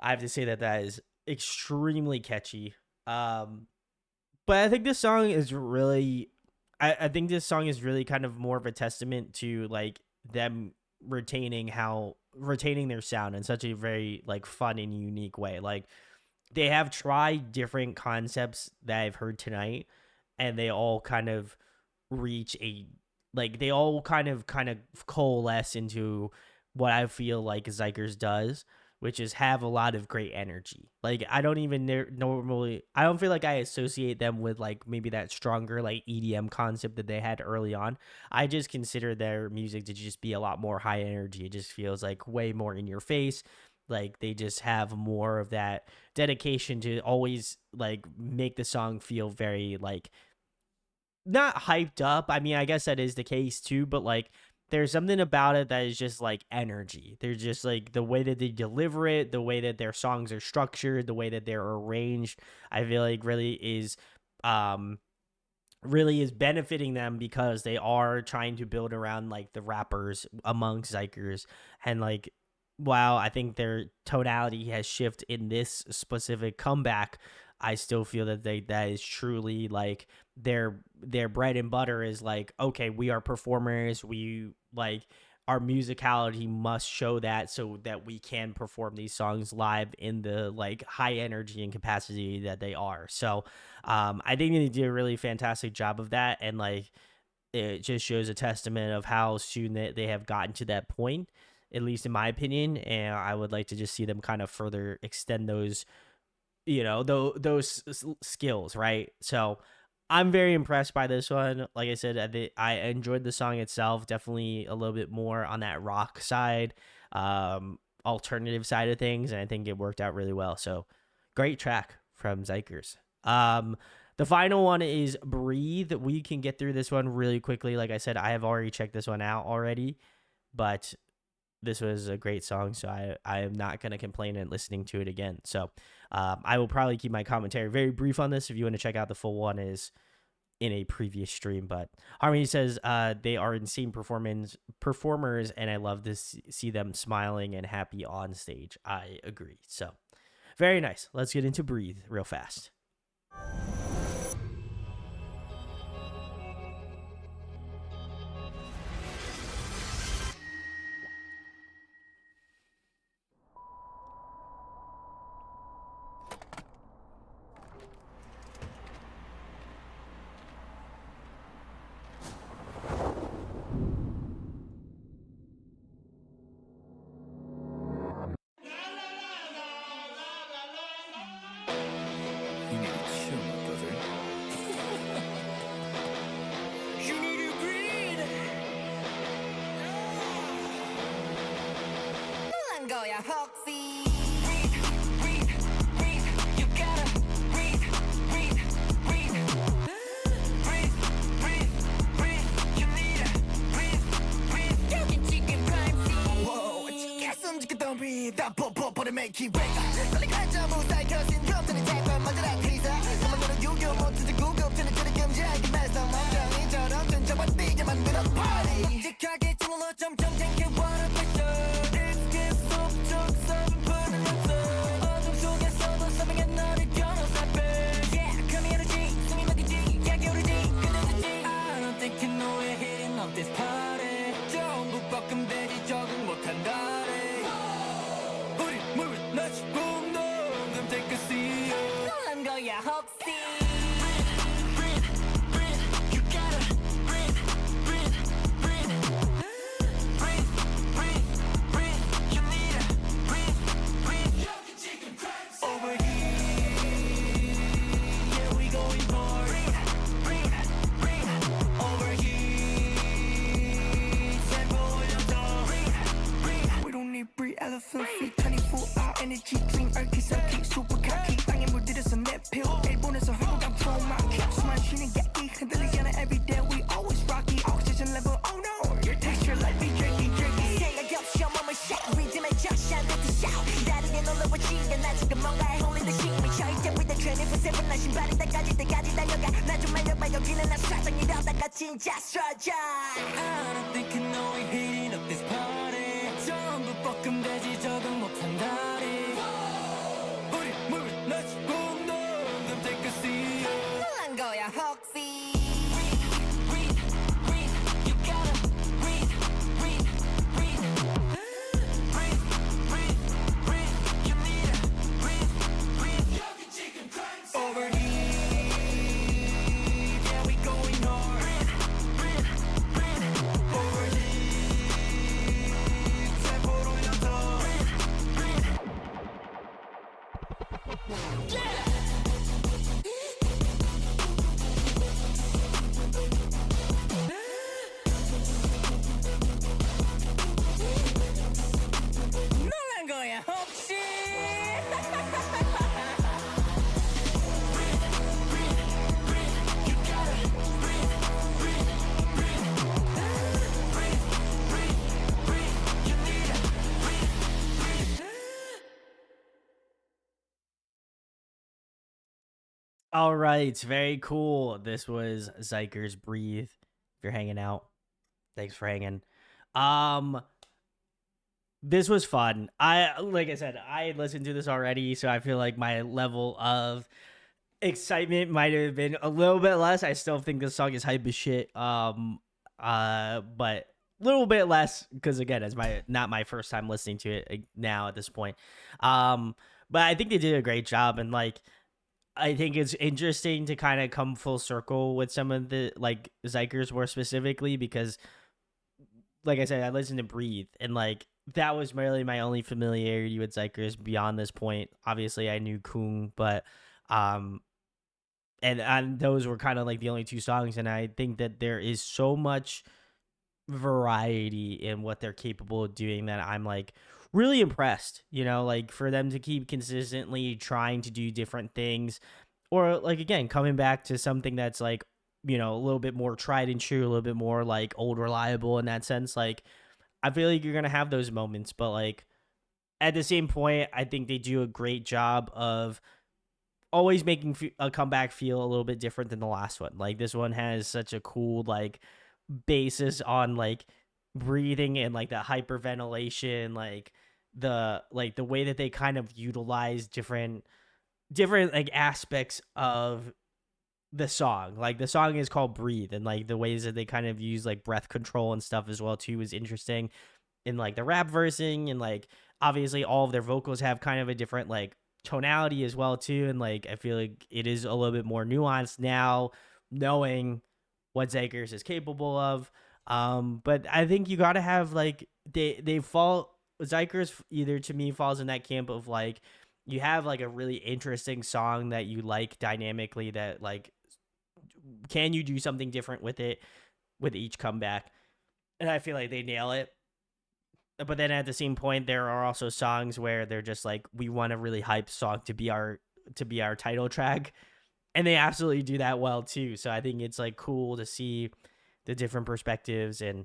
I have to say that that is extremely catchy. Um, but I think this song is really, I think this song is really kind of more of a testament to like them retaining their sound in such a very like fun and unique way. Like they have tried different concepts that I've heard tonight, and they all kind of reach a like they all kind of coalesce into what I feel like Xikers does, which is have a lot of great energy. Like I don't even normally, I don't feel like I associate them with like maybe that stronger like EDM concept that they had early on. I just consider their music to just be a lot more high energy. It just feels like way more in your face. Like they just have more of that dedication to always like make the song feel very like not hyped up. I mean, I guess that is the case too, but like there's something about it that is just like energy. There's just like the way that they deliver it, the way that their songs are structured, the way that they're arranged. I feel like um really is benefiting them because they are trying to build around like the rappers amongst Xikers, and like while I think their tonality has shifted in this specific comeback, I still feel that that is truly like their bread and butter is like, okay, we are performers, we like our musicality must show that so that we can perform these songs live in the like high energy and capacity that they are. So I think they did a really fantastic job of that, and like it just shows a testament of how soon they have gotten to that point, at least in my opinion. And I would like to just see them kind of further extend those, those skills, right? So I'm very impressed by this one. Like I said, I enjoyed the song itself, definitely a little bit more on that rock side, alternative side of things, and I think it worked out really well. So great track from Xikers. The final one is Breathe. We can get through this one really quickly. Like I said, I have already checked this one out already, but this was a great song, so I am not going to complain in listening to it again. So I will probably keep my commentary very brief on this. If you want to check out the full one, is in a previous stream. But Harmony says they are insane performers, and I love to see them smiling and happy on stage. I agree. So very nice. Let's get into Breathe real fast. You need to chill, my brother. You need to breathe. 난 거야 혹시. Breathe, breathe, breathe. You gotta breathe, breathe, breathe. Breathe, breathe, breathe. You need to breathe, breathe. 여긴 지금 prime scene. Whoa, 지금 숨 죽게 don't breathe. 다 pop, pop, put it make it break 빨리 가자 무사히 syndrome 전에 제발 먼저라 tease 너만으로 유교 못해도 구급되는 저리 금지하게 말썽 멍청이처럼 던져봐 삐져 만들어 party 묵직하게 찔러 점점 tank it what a picture It's get 속적 썩은 푸른 연속 어둠 속에서도 선명한 너를 겨눠 Yeah come here energy 숨이 막히지 야기오르지 끝내주지 I don't think you know we're hitting up this party 전부 뻐끔대지 적응 못한다래 우리 물 나치 붕동 Come take a seat 놀란 거야 혹시 Breathe, breathe, breathe You gotta breathe, breathe, breathe Breathe, breathe, breathe You need to breathe, breathe Overheat Yeah we going for it Breathe, breathe, breathe Overheat 세포 올려줘 Breathe, breathe We don't need breathe elephant feet 24-hour energy clean अर्키설키 super cocky 땅에 물들여서 내필 일본에서 한국감 트로마키 숨만 쉬는 게 이 흔들리지 않아 everyday we always rocky oxygen level oh no your texture like me jerky jerky 생각이 없이 온몸을 shake 리듬에 적셔 let the shout 다르게 놀라워지게 나 지금 뭔가에 홀린 듯이 미쳐있대 with the 24/7 나 신발이 다 까질 때까지 달려가 나 좀 말려봐 여기는 나 사정 이러다가 진짜 쓰러져 I don't think you know we're heating up this party 전부 뻐끔대지 적응 못한다리 우리 물 나치 붕동 Come take a seat 놀란 거야 혹시 Breathe, breathe, breathe You gotta breathe, breathe, breathe Breathe, breathe, breathe You need to breathe, breathe Overheat Yeah we going hard Breathe, breathe, breathe Overheat 세포 올려줘 Breathe, breathe 놀란 거야 혹시 All right, very cool. This was Xikers Breathe. If you're hanging out, thanks for hanging. This was fun. Like I said, I listened to this already, so I feel like my level of excitement might have been a little bit less. I still think this song is hype as shit. But a little bit less because again, it's not my first time listening to it now at this point. But I think they did a great job, and like I think it's interesting to kind of come full circle with some of the like Xikers more specifically because, like I said, I listened to Breathe and like that was really my only familiarity with Xikers beyond this point. Obviously, I knew Kung, but and those were kind of like the only two songs, and I think that there is so much variety in what they're capable of doing that I'm like really impressed, you know, like for them to keep consistently trying to do different things or like again coming back to something that's like, you know, a little bit more tried and true, a little bit more like old reliable in that sense. Like I feel like you're going to have those moments, but like at the same point, I think they do a great job of always making a comeback feel a little bit different than the last one. Like this one has such a cool like basis on like breathing and like the hyperventilation, like the way that they kind of utilize different like aspects of the song. Like the song is called Breathe, and like the ways that they kind of use like breath control and stuff as well too is interesting. In like the rap versing, and like obviously all of their vocals have kind of a different like tonality as well too, and like I feel like it is a little bit more nuanced now knowing what Xikers is capable of. But I think you gotta have like they fall Xikers either to me falls in that camp of like you have like a really interesting song that you like dynamically that like can you do something different with it with each comeback, and I feel like they nail it. But then at the same point there are also songs where they're just like we want a really hype song to be our title track, and they absolutely do that well too. So I think it's like cool to see the different perspectives, and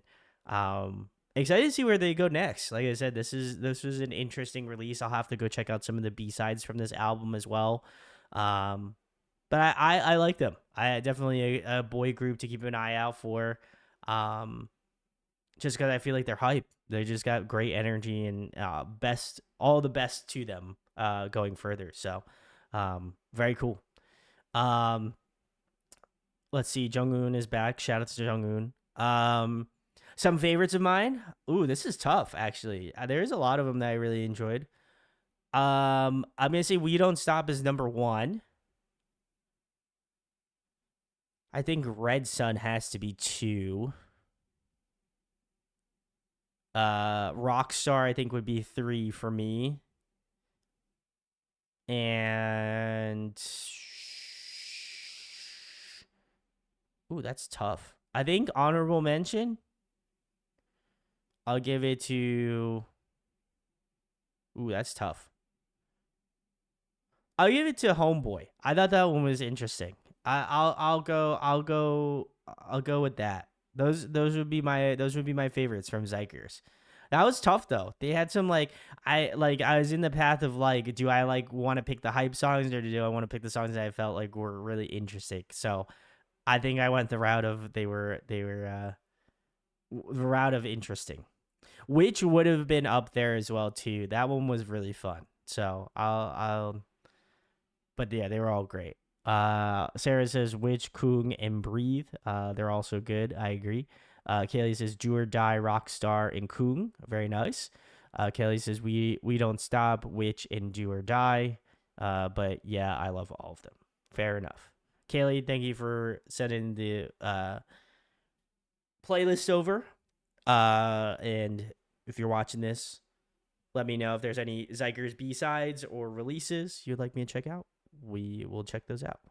excited to see where they go next. Like I said, this was an interesting release. I'll have to go check out some of the B-sides from this album as well. Um, but I like them. I definitely a boy group to keep an eye out for. Um, just because I feel like they're hype. They just got great energy and all the best to them going further. So, very cool. Um, let's see. Junghoon is back. Shout out to Junghoon. Some favorites of mine. Ooh, this is tough. Actually, there's a lot of them that I really enjoyed. I'm gonna say "We Don't Stop" is number one. I think "Red Sun" has to be two. Rockstar I think would be three for me. And ooh, that's tough. I think honorable mention. I'll give it to. Ooh, that's tough. I'll give it to Homeboy. I thought that one was interesting. I'll go with that. Those would be my favorites from Xikers. That was tough though. They had some I was in the path of like, do I like want to pick the hype songs or do I want to pick the songs that I felt like were really interesting? So I think I went the route of they were the route of interesting, which would have been up there as well too. That one was really fun. So I'll but yeah, they were all great. Sarah says Witch, Kung, and Breathe. They're also good. I agree. Kaylee says Do or Die, Rockstar, and Kung. Very nice. Kelly says we don't stop, Witch, and Do or Die. But yeah, I love all of them. Fair enough. Kaylee, thank you for sending the playlist over. And if you're watching this, let me know if there's any Xikers B-sides or releases you'd like me to check out. We will check those out.